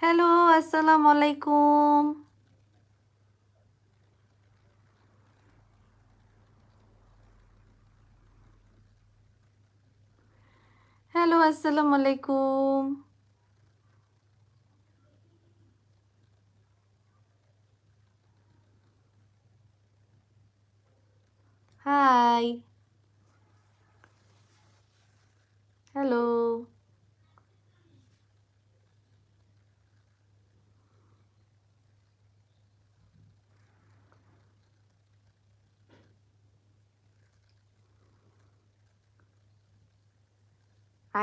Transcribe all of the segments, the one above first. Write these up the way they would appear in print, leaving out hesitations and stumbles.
Hello, আসসালামু আলাইকুম। Hello, আসসালামু আলাইকুম। Hi, hello.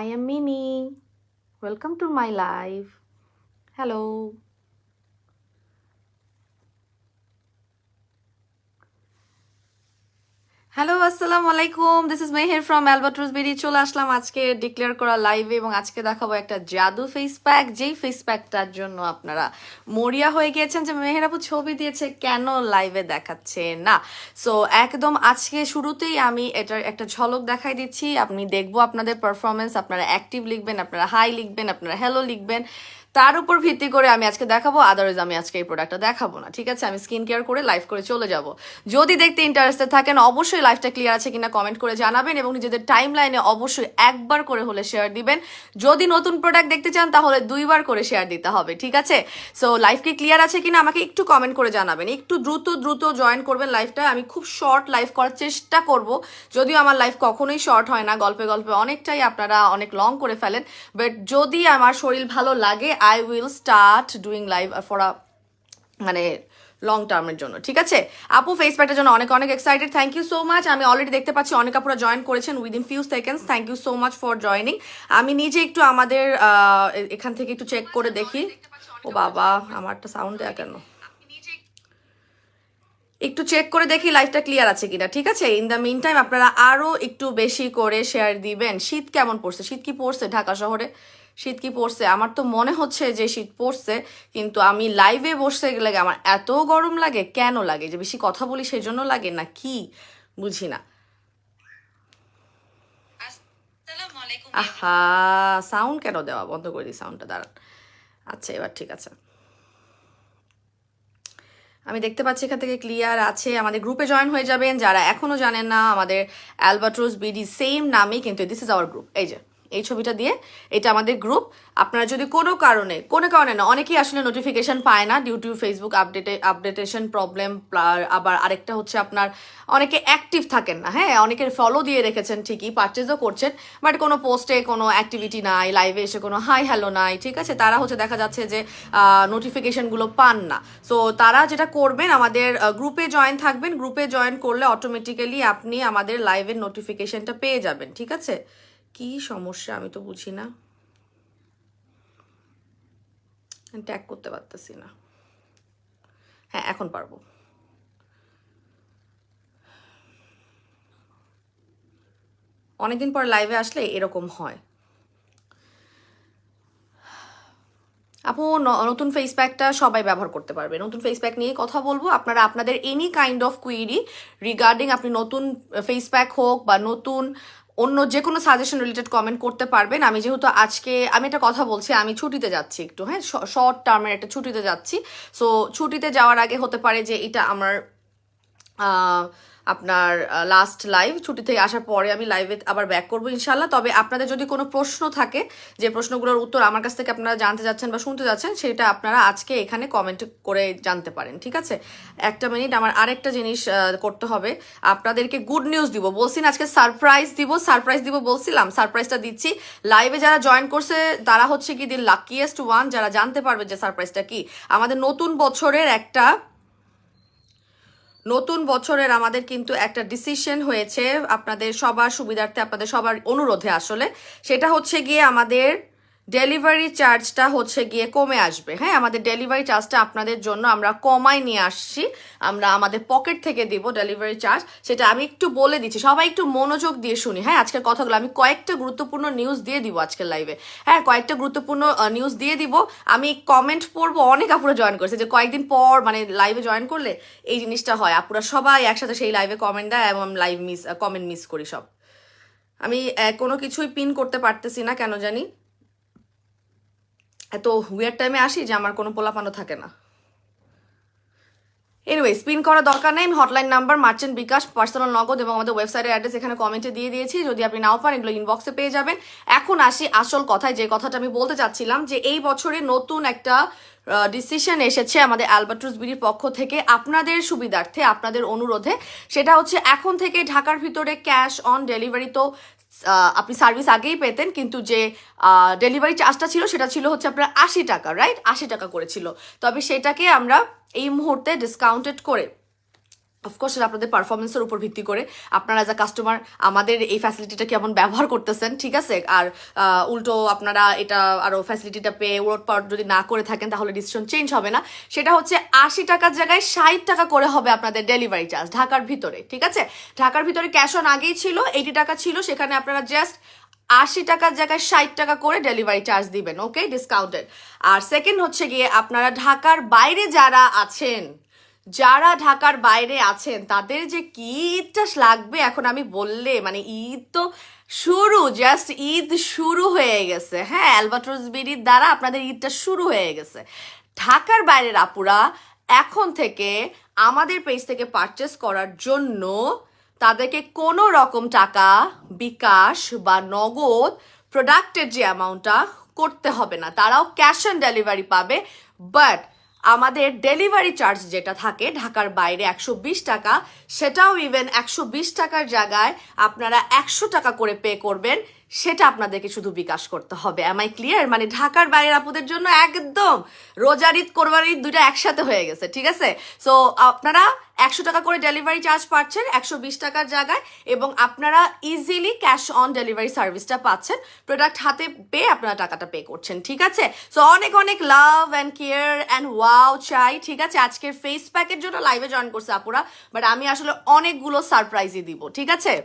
I am Mimi. Welcome to my live. Hello. Hello, আসসালামু আলাইকুম। This is Meher from Albatross বেরিয়ে চলে আসলাম আজকে ডিক্লেয়ার করা লাইভে, এবং আজকে দেখাবো একটা জাদু ফেস প্যাক, যেই ফেস প্যাকটার জন্য আপনারা মরিয়া হয়ে গিয়েছেন যে মেহের আপু ছবি দিয়েছে কেন লাইভে দেখাচ্ছে না। সো একদম আজকে শুরুতেই আমি এটার একটা ঝলক দেখাই দিচ্ছি। আপনি দেখবো আপনাদের পারফরমেন্স, আপনারা অ্যাক্টিভ লিখবেন, আপনারা হাই লিখবেন, আপনারা হ্যালো লিখবেন, তার উপর ভিত্তি করে আমি আজকে দেখাবো। আদারওয়াইজ আমি আজকে এই প্রোডাক্টটা দেখাবো না, ঠিক আছে? আমি স্কিন কেয়ার করে লাইভ করে চলে যাব। যদি দেখতে ইন্টারেস্টেড থাকেন অবশ্যই লাইভটা ক্লিয়ার আছে কিনা কমেন্ট করে জানাবেন, এবং নিজেদের টাইম লাইনে অবশ্যই একবার করে হলে শেয়ার দিবেন। যদি নতুন প্রোডাক্ট দেখতে চান তাহলে 2বার করে শেয়ার দিতে হবে, ঠিক আছে? সো লাইভ কি ক্লিয়ার আছে কিনা আমাকে একটু কমেন্ট করে জানাবেন। একটু দ্রুত দ্রুত জয়েন করবেন লাইভটা। আমি খুব শর্ট লাইভ করার চেষ্টা করব, যদিও আমার লাইভ কখনোই শর্ট হয় না, গল্পে গল্পে অনেকটাই আপনারা অনেক লং করে ফেলেন। বাট যদি আমার শরীর ভালো লাগে I will start doing live for a মানে লং টার্মের জন্য, ঠিক আছে? আপু ফেস প্যাকটার জন্য অনেক অনেক excited, thank you so much. আমি অলরেডি দেখতে পাচ্ছি অনেক আপুরা জয়েন করেছেন within few seconds. Thank you so much for joining. আমি নিজে একটু আমাদের এখান থেকে একটু চেক করে দেখি। ও বাবা, আমারটা সাউন্ড দেয়া কেন? একটু চেক করে দেখি লাইভটা ক্লিয়ার আছে কিনা, ঠিক আছে? ইন দ্য মিন টাইম আপনারা আরো একটু বেশি করে শেয়ার দিবেন। শীত কেমন পড়ছে? শীত কি পড়ছে ঢাকা শহরে? শীত কি পড়ছে? আমার তো মনে হচ্ছে যে শীত পড়ছে, কিন্তু আমি লাইভে বসতে গেলে আমার এত গরম লাগে। কেন লাগে? যে বেশি কথা বলি সেই জন্য লাগে না কি বুঝি না। আহা, সাউন্ড কেন দেওয়া বন্ধ করে দিই, সাউন্ডটা দাঁড়ান। আচ্ছা, এবার ঠিক আছে। আমি দেখতে পাচ্ছি এখান থেকে ক্লিয়ার আছে। আমাদের গ্রুপে জয়েন হয়ে যাবেন যারা এখনো জানেন না। আমাদের অ্যালবাট্রোস বিডি সেম নামই, কিন্তু দিস ইজ আওয়ার গ্রুপ। এই যে এই ছবিটা দিয়ে এটা আমাদের গ্রুপ। আপনারা যদি কোনো কারণে না, অনেকেই আসলে নোটিফিকেশন পায় না ডিউ টু ফেসবুক আপডেটেশন প্রবলেম। আবার আরেকটা হচ্ছে আপনার অনেকে অ্যাক্টিভ থাকেন না। হ্যাঁ, অনেকের ফলো দিয়ে রেখেছেন ঠিকই, পারচেজও করছেন, বাট কোনো পোস্টে কোনো অ্যাক্টিভিটি নাই, লাইভে এসে কোনো হাই হ্যালো নাই, ঠিক আছে? তারা হচ্ছে দেখা যাচ্ছে যে নোটিফিকেশনগুলো পান না। সো তারা যেটা করবেন, আমাদের গ্রুপে জয়েন থাকবেন। গ্রুপে জয়েন করলে অটোমেটিক্যালি আপনি আমাদের লাইভের নোটিফিকেশনটা পেয়ে যাবেন, ঠিক আছে? কি সমস্যা আমি তো বুঝি না, ট্যাগ করতে পারতেছি না। হ্যাঁ, এখন পারবো। অনেকদিন পর লাইভে আসলে এরকম হয়। আপু নতুন ফেস প্যাকটা সবাই ব্যবহার করতে পারবে। নতুন ফেস প্যাক নিয়ে কথা বলবো। আপনারা আপনাদের any kind of query regarding আপনি নতুন ফেস প্যাক হোক বা নতুন অন্য যে কোনো সাজেশন রিলেটেড কমেন্ট করতে পারবেন। আমি যেহেতু আজকে আমি একটা কথা বলছি, আমি ছুটিতে যাচ্ছি একটু, হ্যাঁ, শর্ট টার্মের একটা ছুটিতে যাচ্ছি। সো ছুটিতে যাওয়ার আগে হতে পারে যে এটা আমার আপনার লাস্ট লাইভ। ছুটি থেকে আসার পরে আমি লাইভে আবার ব্যাক করবো ইনশাল্লাহ। তবে আপনাদের যদি কোনো প্রশ্ন থাকে, যে প্রশ্নগুলোর উত্তর আমার কাছ থেকে আপনারা জানতে যাচ্ছেন বা শুনতে যাচ্ছেন, সেটা আপনারা আজকে এখানে কমেন্ট করে জানতে পারেন, ঠিক আছে? একটা মিনিট, আমার আরেকটা জিনিস করতে হবে। আপনাদেরকে গুড নিউজ দিব বলছি না, আজকে সারপ্রাইজ দিব বলছিলাম, সারপ্রাইজটা দিচ্ছি। লাইভে যারা জয়েন করছে তারা হচ্ছে কি দি লাকিয়েস্ট ওয়ান, যারা জানতে পারবে যে সারপ্রাইজটা কি। আমাদের নতুন বছরের আমাদের কিন্তু একটা ডিসিশন হয়েছে, আপনাদের সবার সুবিধার্থে, আপনাদের সবার অনুরোধে আসলে। সেটা হচ্ছে গিয়ে আমাদের ডেলিভারি চার্জটা হচ্ছে গিয়ে কমে আসবে। হ্যাঁ, আমাদের ডেলিভারি চার্জটা আপনাদের জন্য আমরা কমায় নিয়ে আসছি। আমরা আমাদের পকেট থেকে দিব ডেলিভারি চার্জ। সেটা আমি একটু বলে দিচ্ছি, সবাই একটু মনোযোগ দিয়ে শুনি। হ্যাঁ, আজকের কথাগুলো আমি কয়েকটা গুরুত্বপূর্ণ নিউজ দিয়ে দিব আজকের লাইভে। হ্যাঁ, কয়েকটা গুরুত্বপূর্ণ নিউজ দিয়ে দিব। আমি কমেন্ট পড়বো, অনেক আপুরা জয়েন করেছে যে কয়েকদিন পর মানে লাইভে জয়েন করলে এই জিনিসটা হয়, আপুরা সবাই একসাথে সেই লাইভে কমেন্ট দেয় এবং লাইভ কমেন্ট মিস করি সব। আমি কোনো কিছুই পিন করতে পারতেছি না কেন জানি। এত উইয়ার টাইমে আসি যে আমার কোনো পোলাপানও থাকে না। এনিওয়ে, স্পিন করার দরকার নেই। আমি হটলাইন নাম্বার, মার্চেন্ট বিকাশ, পার্সোনাল নগদ এবং আমাদের ওয়েবসাইটের অ্যাড্রেস এখানে কমেন্টে দিয়ে দিয়েছি। যদি আপনি নাও পান এগুলো ইনবক্সে পেয়ে যাবেন। এখন আসি আসল কথায়, যে কথাটা আমি বলতে চাচ্ছিলাম, যে এই বছরে নতুন একটা ডিসিশন এসেছে আমাদের অ্যালবাট্রুস বিডির পক্ষ থেকে আপনাদের সুবিধার্থে, আপনাদের অনুরোধে। সেটা হচ্ছে এখন থেকে ঢাকার ভিতরে ক্যাশ অন ডেলিভারি তো আপনি সার্ভিস আগেই পেতেন, কিন্তু যে ডেলিভারি চার্জটা ছিল সেটা ছিল হচ্ছে আপনার 80 টাকা, রাইট? 80 টাকা করেছিল। তবে সেটাকে আমরা এই মুহূর্তে ডিসকাউন্টেড করে, অফকোর্স সেটা আপনাদের পারফরমেন্সের উপর ভিত্তি করে, আপনারা অ্যাজ আ কাস্টমার আমাদের এই ফ্যাসিলিটিটা কেমন ব্যবহার করতেছেন, ঠিক আছে? আর উল্টো আপনারা এটা আরও ফ্যাসিলিটিটা পেয়ে ওয়ার্ড পাওয়ার যদি না করে থাকেন তাহলে ডিসিশন চেঞ্জ হবে না। সেটা হচ্ছে 80 টাকার জায়গায় 60 টাকা করে হবে আপনাদের ডেলিভারি চার্জ ঢাকার ভিতরে, ঠিক আছে? ঢাকার ভিতরে ক্যাশ অন আগেই ছিল 80 টাকা ছিল, সেখানে আপনারা জাস্ট 80 টাকার জায়গায় 60 টাকা করে ডেলিভারি চার্জ দিবেন, ওকে, ডিসকাউন্টেড। আর সেকেন্ড হচ্ছে গিয়ে আপনারা ঢাকার বাইরে যারা আছেন, ঢাকার বাইরে আছেন তাদের যে কি ঈদটা লাগবে এখন আমি বললে, মানে ঈদ তো শুরু, জাস্ট ঈদ শুরু হয়ে গেছে। হ্যাঁ, অ্যালবাট্রুস বিডির দ্বারা আপনাদের ঈদটা শুরু হয়ে গেছে। ঢাকার বাইরের আপুরা এখন থেকে আমাদের পেজ থেকে পারচেস করার জন্য তাদেরকে কোনো রকম টাকা বিকাশ বা নগদ প্রোডাক্টের যে অ্যামাউন্টটা করতে হবে না, তারাও ক্যাশ অন ডেলিভারি পাবে। বাট আমাদের ডেলিভারি চার্জ যেটা থাকে ঢাকার বাইরে 120 টাকা, সেটাও ইভেন 120 টাকার জায়গায় আপনারা 100 টাকা করে পে করবেন, সেটা আপনাদেরকে শুধু বিকাশ করতে হবে। Am I clear? মানে ঢাকার বাইরের আপুদের জন্য একদম রোজার ঈদ, কোরবানির ঈদ দুইটা একসাথে হয়ে গেছে, ঠিক আছে? সো আপনারা 100 টাকা করে ডেলিভারি চার্জ পাচ্ছেন 120 টাকার জায়গায়, এবং আপনারা ইজিলি ক্যাশ অন ডেলিভারি সার্ভিসটা পাচ্ছেন। প্রোডাক্ট হাতে পেয়ে আপনারা টাকাটা পে করছেন, ঠিক আছে? সো অনেক অনেক love and care and wow চাই, ঠিক আছে? আজকের ফেস প্যাকের জন্য লাইভে জয়েন করছে আপুরা, বাট আমি আসলে অনেকগুলো সারপ্রাইজই দিব, ঠিক আছে?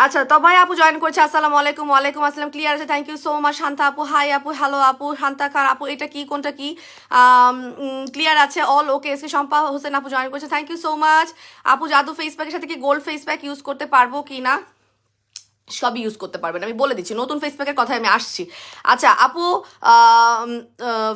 আচ্ছা, তবাই আপু জয়েন করছে, আসসালামু আলাইকুম। ওয়ালাইকুম আসসালাম, ক্লিয়ার আছে, thank you so much. Shanta আপু, হাই আপু, হ্যালো আপু, শান্তা খান আপু, এটা কি, কোনটা কি? ক্লিয়ার আছে, অল ওকে। এসে শম্পা হোসেন আপু জয়েন করছে, থ্যাংক ইউ সো মাচ। আপু, জাদু ফেস প্যাকের সাথে কি গোল্ড ফেস প্যাক ইউজ করতে পারবো কি না? সবই ইউজ করতে পারবেন, আমি বলে দিচ্ছি, নতুন ফেস প্যাকের কথায় আমি আসছি। আচ্ছা আপু,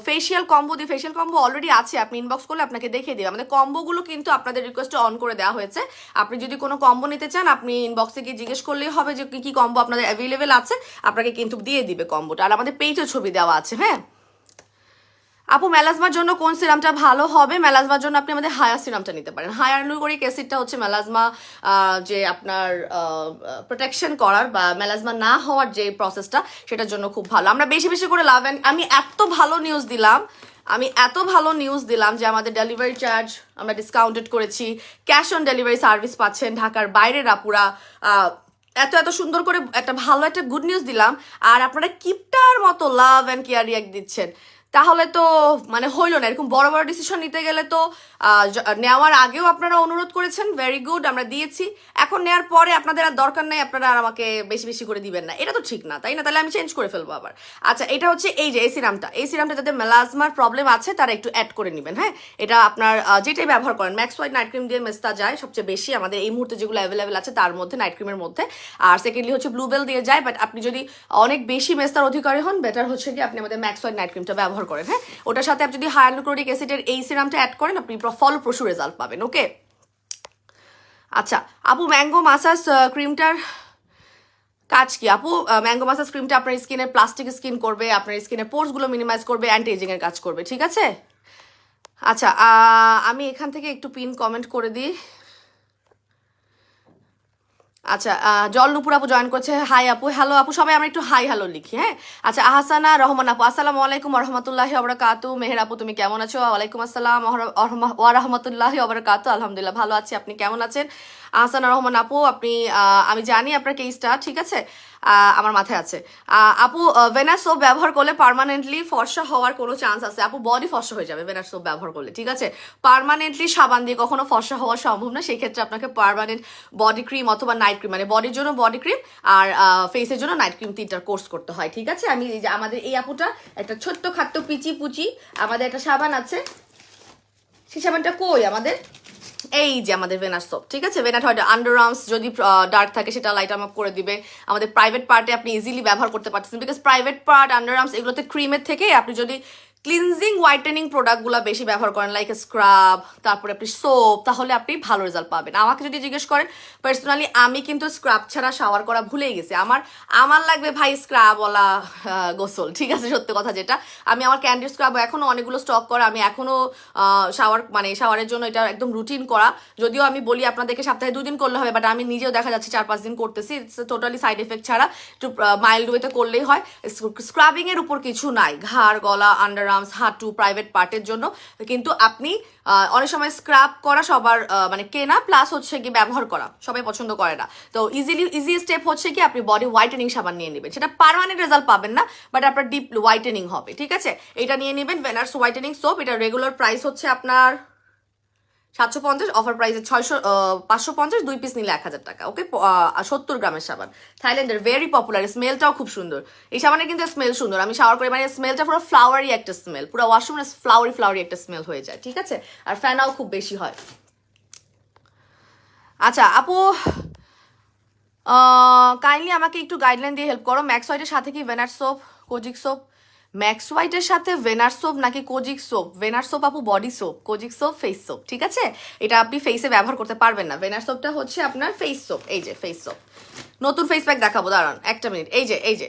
ফেশিয়াল কম্বো দিই, ফেশিয়াল কম্বো অলরেডি আছে, আপনি ইনবক্স করলে আপনাকে দেখিয়ে দিই। আমাদের কম্বোগুলো কিন্তু আপনাদের রিকোয়েস্টে অন করে দেওয়া হয়েছে। আপনি যদি কোনো কম্বো নিতে চান আপনি ইনবক্সে গিয়ে জিজ্ঞেস করলেই হবে যে কি কম্বো আপনাদের অ্যাভেলেবেল আছে, আপনাকে কিন্তু দিয়ে দিবে কম্বোটা। আর আমাদের পেজেও ছবি দেওয়া আছে। হ্যাঁ আপু, মেলাজমার জন্য কোন সিরামটা ভালো হবে? মেলাজমার জন্য আপনি আমাদের হায়ার সিরামটা নিতে পারেন। হায়ালুরোনিক অ্যাসিডটা হচ্ছে মেলাজমা যে আপনার প্রোটেকশন করার বা মেলাজমা না হওয়ার যে প্রসেসটা, সেটার জন্য খুব ভালো। আমরা বেশি বেশি করে লাভ, আমি এত ভালো নিউজ দিলাম যে আমাদের ডেলিভারি চার্জ আমরা ডিসকাউন্টেড করেছি, ক্যাশ অন ডেলিভারি সার্ভিস পাচ্ছেন ঢাকার বাইরের আপুরা, এত এত সুন্দর করে একটা ভালো একটা গুড নিউজ দিলাম, আর আপনারা কিপটার মতো লাভ অ্যান্ড কেয়ার রিয়াক্ট দিচ্ছেন। তাহলে তো মানে হইল না। এরকম বড় বড় ডিসিশন নিতে গেলে তো নেওয়ার আগেও আপনারা অনুরোধ করেছেন, ভেরি গুড, আমরা দিয়েছি। এখন নেওয়ার পরে আপনাদের আর দরকার নেই, আপনারা আর আমাকে বেশি বেশি করে দিবেন না, এটা তো ঠিক না, তাই না? তাহলে আমি চেঞ্জ করে ফেলবো আবার। আচ্ছা, এটা হচ্ছে এই যে এই সিরামটা যাদের মেলাজমার প্রবলেম আছে তারা একটু অ্যাড করে নেবেন। হ্যাঁ, এটা আপনার যেটাই ব্যবহার করেন, ম্যাক্স হোয়াইট নাইট ক্রিম দিয়ে মেস্তা যায় সবচেয়ে বেশি আমাদের এই মুহূর্তে যেগুলো অ্যাভেলেবেল আছে তার মধ্যে, নাইট ক্রিমের মধ্যে। আর সেকেন্ডলি হচ্ছে ব্লুবেল দিয়ে যায়, বাট আপনি যদি অনেক বেশি মেস্তার অধিকারী হন, বেটার হচ্ছে কি আপনি আমাদের ম্যাক্স হোয়াইট নাইট ক্রিমটা ব্যবহার করেন। হ্যাঁ, ওটার সাথে আপনি যদি হায়ালুরোনিক অ্যাসিডের এই সিরামটা অ্যাড করেন আপনি ফলপ্রসূ রেজাল্ট পাবেন। ওকে, আচ্ছা আপু, ম্যাঙ্গো মাসাজ ক্রিমটার কাজ কি? আপু, ম্যাঙ্গো মাসাজ ক্রিমটা আপনার স্কিনের প্লাস্টিক স্কিন করবে, আপনার স্কিনের পোর্সগুলো মিনিমাইজ করবে, অ্যান্টি এজিং এর কাজ করবে, ঠিক আছে? আচ্ছা, আমি এখান থেকে একটু পিন কমেন্ট করে দিই। আচ্ছা, জল নুপুর আপু জয়েন করছে, হাই আপু, হ্যালো আপু, সবাই আমরা একটু হাই হ্যালো লিখি। হ্যাঁ, আচ্ছা, আহসানা রহমান আপু, আসসালামু আলাইকুম ওরহমতুল্লাহি ওবরাকাতু। মেহের আপু, তুমি কেমন আছো? ওয়ালাইকুম আসসালাম ওরহমতুল্লাহি ওবরাকাতু। আলহামদুলিল্লাহ ভালো আছি, আপনি কেমন আছেন? আহসানা রহমান আপু, আপনি আমি জানি আপনার কেসটা, ঠিক আছে, আমার মাথায় আছে। আপু, ভেনাস সোপ ব্যবহার করলে পার্মানেন্টলি ফর্সা হওয়ার কোনো চান্স আছে? আপু, বডি ফর্সা হয়ে যাবে ভেনাস সোপ ব্যবহার করলে, ঠিক আছে? পার্মানেন্টলি সাবান দিয়ে কখনো ফর্সা হওয়া সম্ভব না, সেই ক্ষেত্রে আপনাকে পার্মানেন্ট বডি ক্রিম অথবা নাইট ক্রিম, মানে বডির জন্য বডি ক্রিম আর ফেসের জন্য নাইট ক্রিম, তিনটার কোর্স করতে হয়, ঠিক আছে? আমি এই যে আমাদের এই আপুটা একটা ছোট্ট খাট্ট পিচি পুচি আমাদের একটা সাবান আছে, সেই সাবানটা কই আমাদের? এই যে আমাদের ভেনার সোপ, ঠিক আছে? ভেনার হয় আন্ডার আর্মস যদি ডার্ক থাকে সেটা লাইট আপ করে দিবে। আমাদের প্রাইভেট পার্টে আপনি ইজিলি ব্যবহার করতে পারতেছেন, because private part, under arms এগুলোতে ক্রিমের থেকে আপনি যদি ক্লিনজিং হোয়াইটেনিং প্রোডাক্টগুলো বেশি ব্যবহার করেন, লাইক স্ক্রাব, তারপরে আপনি সোপ, তাহলে আপনি ভালো রেজাল্ট পাবেন। আমাকে যদি জিজ্ঞেস করেন পার্সোনালি, আমি কিন্তু স্ক্রাব ছাড়া শাওয়ার করা ভুলেই গেছি। আমার লাগবে ভাই স্ক্রাবওয়ালা গোসল, ঠিক আছে? সত্যি কথা যেটা, আমি আমার ক্যান্ডি স্ক্রাব এখনো অনেকগুলো স্টক করা, আমি এখনো শাওয়ারের জন্য এটা একদম রুটিন করা। যদিও আমি বলি আপনাদেরকে সপ্তাহে 2 দিন করলে হবে, বাট আমি নিজেও দেখা যাচ্ছে 4-5 দিন করতেছি। ইটস টোটালি সাইড এফেক্ট ছাড়া, একটু মাইল্ড ওয়েতে করলেই হয়। স্ক্রাবিং এর উপর কিছু নাই, ঘাড়, গলা, আন্ডার আর্মস, হাঁটু, প্রাইভেট পার্টের জন্য। কিন্তু আপনি অনেক সময় স্ক্রাব করা সবার মানে কেনা প্লাস হচ্ছে কি ব্যবহার করা সবাই পছন্দ করে না। তো ইজি স্টেপ হচ্ছে কি আপনি বডি হোয়াইটেনিং সাবান নিয়ে নেবেন। সেটা পার্মানেন্ট রেজাল্ট পাবেন না, বাট আপনার ডিপ হোয়াইটেনিং হবে, ঠিক আছে? এটা নিয়ে নেবেন, ভেনার্স হোয়াইটেনিং সোপ। এটা রেগুলার প্রাইস হচ্ছে আপনার 750, অফার প্রাইসে 550, 2 পিস নিলে 1000 টাকা, ওকে? 70 গ্রামের সাবান, থাইল্যান্ডের, ভেরি পপুলার, স্মেলটাও খুব সুন্দর। এই সাবানের কিন্তু স্মেল সুন্দর, আমি শাওয়ার করে মানে স্মেলটা পুরো ফ্লাওয়ারি একটা স্মেল, পুরো ওয়াশরুমে ফ্লাওয়ারি একটা স্মেল হয়ে যায়, ঠিক আছে? আর ফ্যানাও খুব বেশি হয়। আচ্ছা আপু, কাইন্ডলি আমাকে একটু গাইডলাইন দিয়ে হেল্প করো। ম্যাক্স হোয়াইটের সাথে কি ভেনার সোপ, কোজিক সোপ? ম্যাক্স হোয়াইটের সাথে ভেনার সোপ নাকি কোজিক সোপ? ভেনার সোপ আপু body soap, kojic soap face soap, ঠিক আছে? এটা আপনি ফেসে ব্যবহার করতে পারবেন না। ভেনার সোপটা হচ্ছে আপনার ফেস সোপ। এই যে ফেস সোপ, নতুন ফেস প্যাক দেখাবো, দাঁড়ান একটা মিনিট। এই যে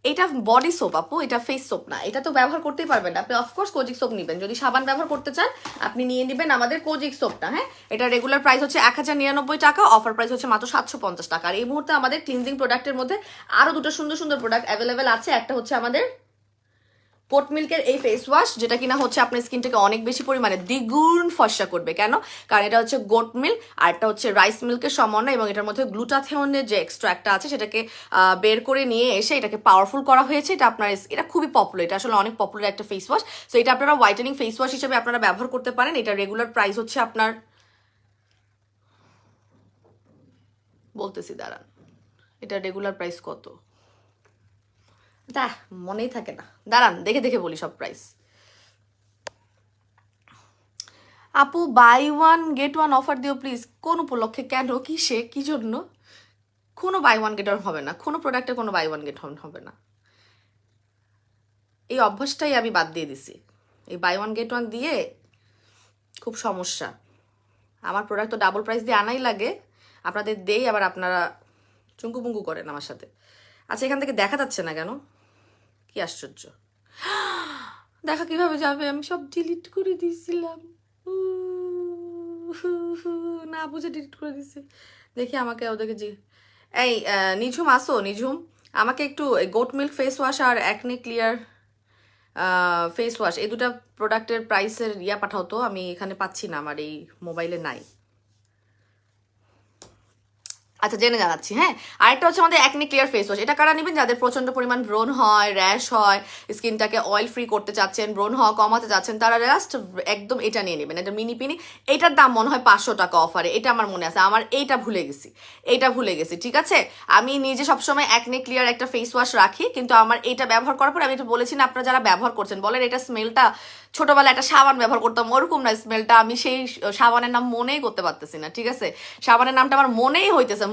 এটা বডি সোপ আপু, এটা ফেস সোপ না। এটা তো ব্যবহার করতেই পারবেন না আপনি, অফকোর্স কোজিক সোপ নেবেন। যদি সাবান ব্যবহার করতে চান আপনি নিয়ে নেবেন আমাদের কোজিক সোপটা, হ্যাঁ? এটা রেগুলার প্রাইস হচ্ছে 1099 টাকা, অফার প্রাইস হচ্ছে মাত্র 750 টাকা। আর এই মুহূর্তে আমাদের ক্লিনজিং প্রোডাক্টের মধ্যে আরো দুটো সুন্দর সুন্দর প্রোডাক্ট অ্যাভেলেবেল আছে। একটা হচ্ছে আমাদের কোট মিল্কের এই ফেস ওয়াশ, যেটা কিনা হচ্ছে আপনার স্কিনটাকে অনেক বেশি পরিমাণে দ্বিগুণ ফর্সা করবে। কেন? কারণ এটা হচ্ছে গোট মিল্ক, আর এটা হচ্ছে রাইস মিল্কের সমন্বয়, এবং এটার মধ্যে গ্লুটাথিওনের যে এক্সট্রাক্টটা আছে সেটাকে বের করে নিয়ে এসে এটাকে পাওয়ারফুল করা হয়েছে। এটা আপনার, এটা খুবই পপুলার, এটা আসলে অনেক পপুলার একটা ফেস ওয়াশ। সো এটা আপনারা হোয়াইটেনিং ফেস ওয়াশ হিসেবে আপনারা ব্যবহার করতে পারেন। এটা রেগুলার প্রাইস হচ্ছে আপনার, বলতেছি দাঁড়ান, এটা রেগুলার প্রাইস কত মনেই থাকে না, দাঁড়ান দেখে বলি সব প্রাইস। আপু বাই 1 গেট 1 অফার দিও প্লিজ। কোন উপলক্ষে? কেন? কিসে? কি জন্য? কোনো বাই 1 গেট 1 হবে না, কোনো প্রোডাক্টে কোনো বাই 1 গেট 1 হবে না। এই অভ্যাসটাই আমি বাদ দিয়ে দিছি। এই বাই 1 গেট 1 দিয়ে খুব সমস্যা। আমার প্রোডাক্ট তো ডাবল প্রাইস দিয়ে আনাই লাগে, আপনাদের দেই, আবার আপনারা চুঙ্কুপুঙ্কু করেন আমার সাথে। আচ্ছা এখান থেকে দেখা যাচ্ছে না কেন? কি আশ্চর্য, দেখা কিভাবে যাবে? আমি সব ডিলিট করে দিয়েছিলাম, না বুঝে ডিলিট করে দিছি। দেখি আমাকে ওদেরকে এই নিঝুম আসো, নিঝুম আমাকে একটু গোট মিল্ক ফেস ওয়াশ আর অ্যাকনি ক্লিয়ার ফেস ওয়াশ, এই দুটা প্রোডাক্টের প্রাইসের পাঠাও তো, আমি এখানে পাচ্ছি না, আমার এই মোবাইলে নাই। আচ্ছা জেনে জানাচ্ছি, হ্যাঁ। আরেকটা হচ্ছে আমাদের অ্যাকনি ক্লিয়ার ফেস ওয়াশ। এটা কারা নেবেন? যাদের প্রচন্ড পরিমাণ ব্রণ হয়, র্যাশ হয়, স্কিনটাকে অয়েল ফ্রি করতে চাচ্ছেন, ব্রণ হওয়া কমাতে চাচ্ছেন, তারা জাস্ট একদম এটা নিয়ে নেবেন। এটা মিনি পিনি, এটার দাম মনে হয় 500 টাকা অফারে, এটা আমার মনে আছে। আমার এইটা ভুলে গেছি, ঠিক আছে? আমি নিজে সবসময় অ্যাকনি ক্লিয়ার একটা ফেস ওয়াশ রাখি, কিন্তু আমার এইটা ব্যবহার করার পর আমি এটা বলেছি না, আপনারা যারা ব্যবহার করছেন বলেন এটা স্মেলটা, ছোটবেলায় একটা সাবান ব্যবহার করতাম ওরকম না স্মেলটা, আমি সেই সাবানের নাম মনেই করতে পারতেছি না, ঠিক আছে? সাবানের নামটা আমার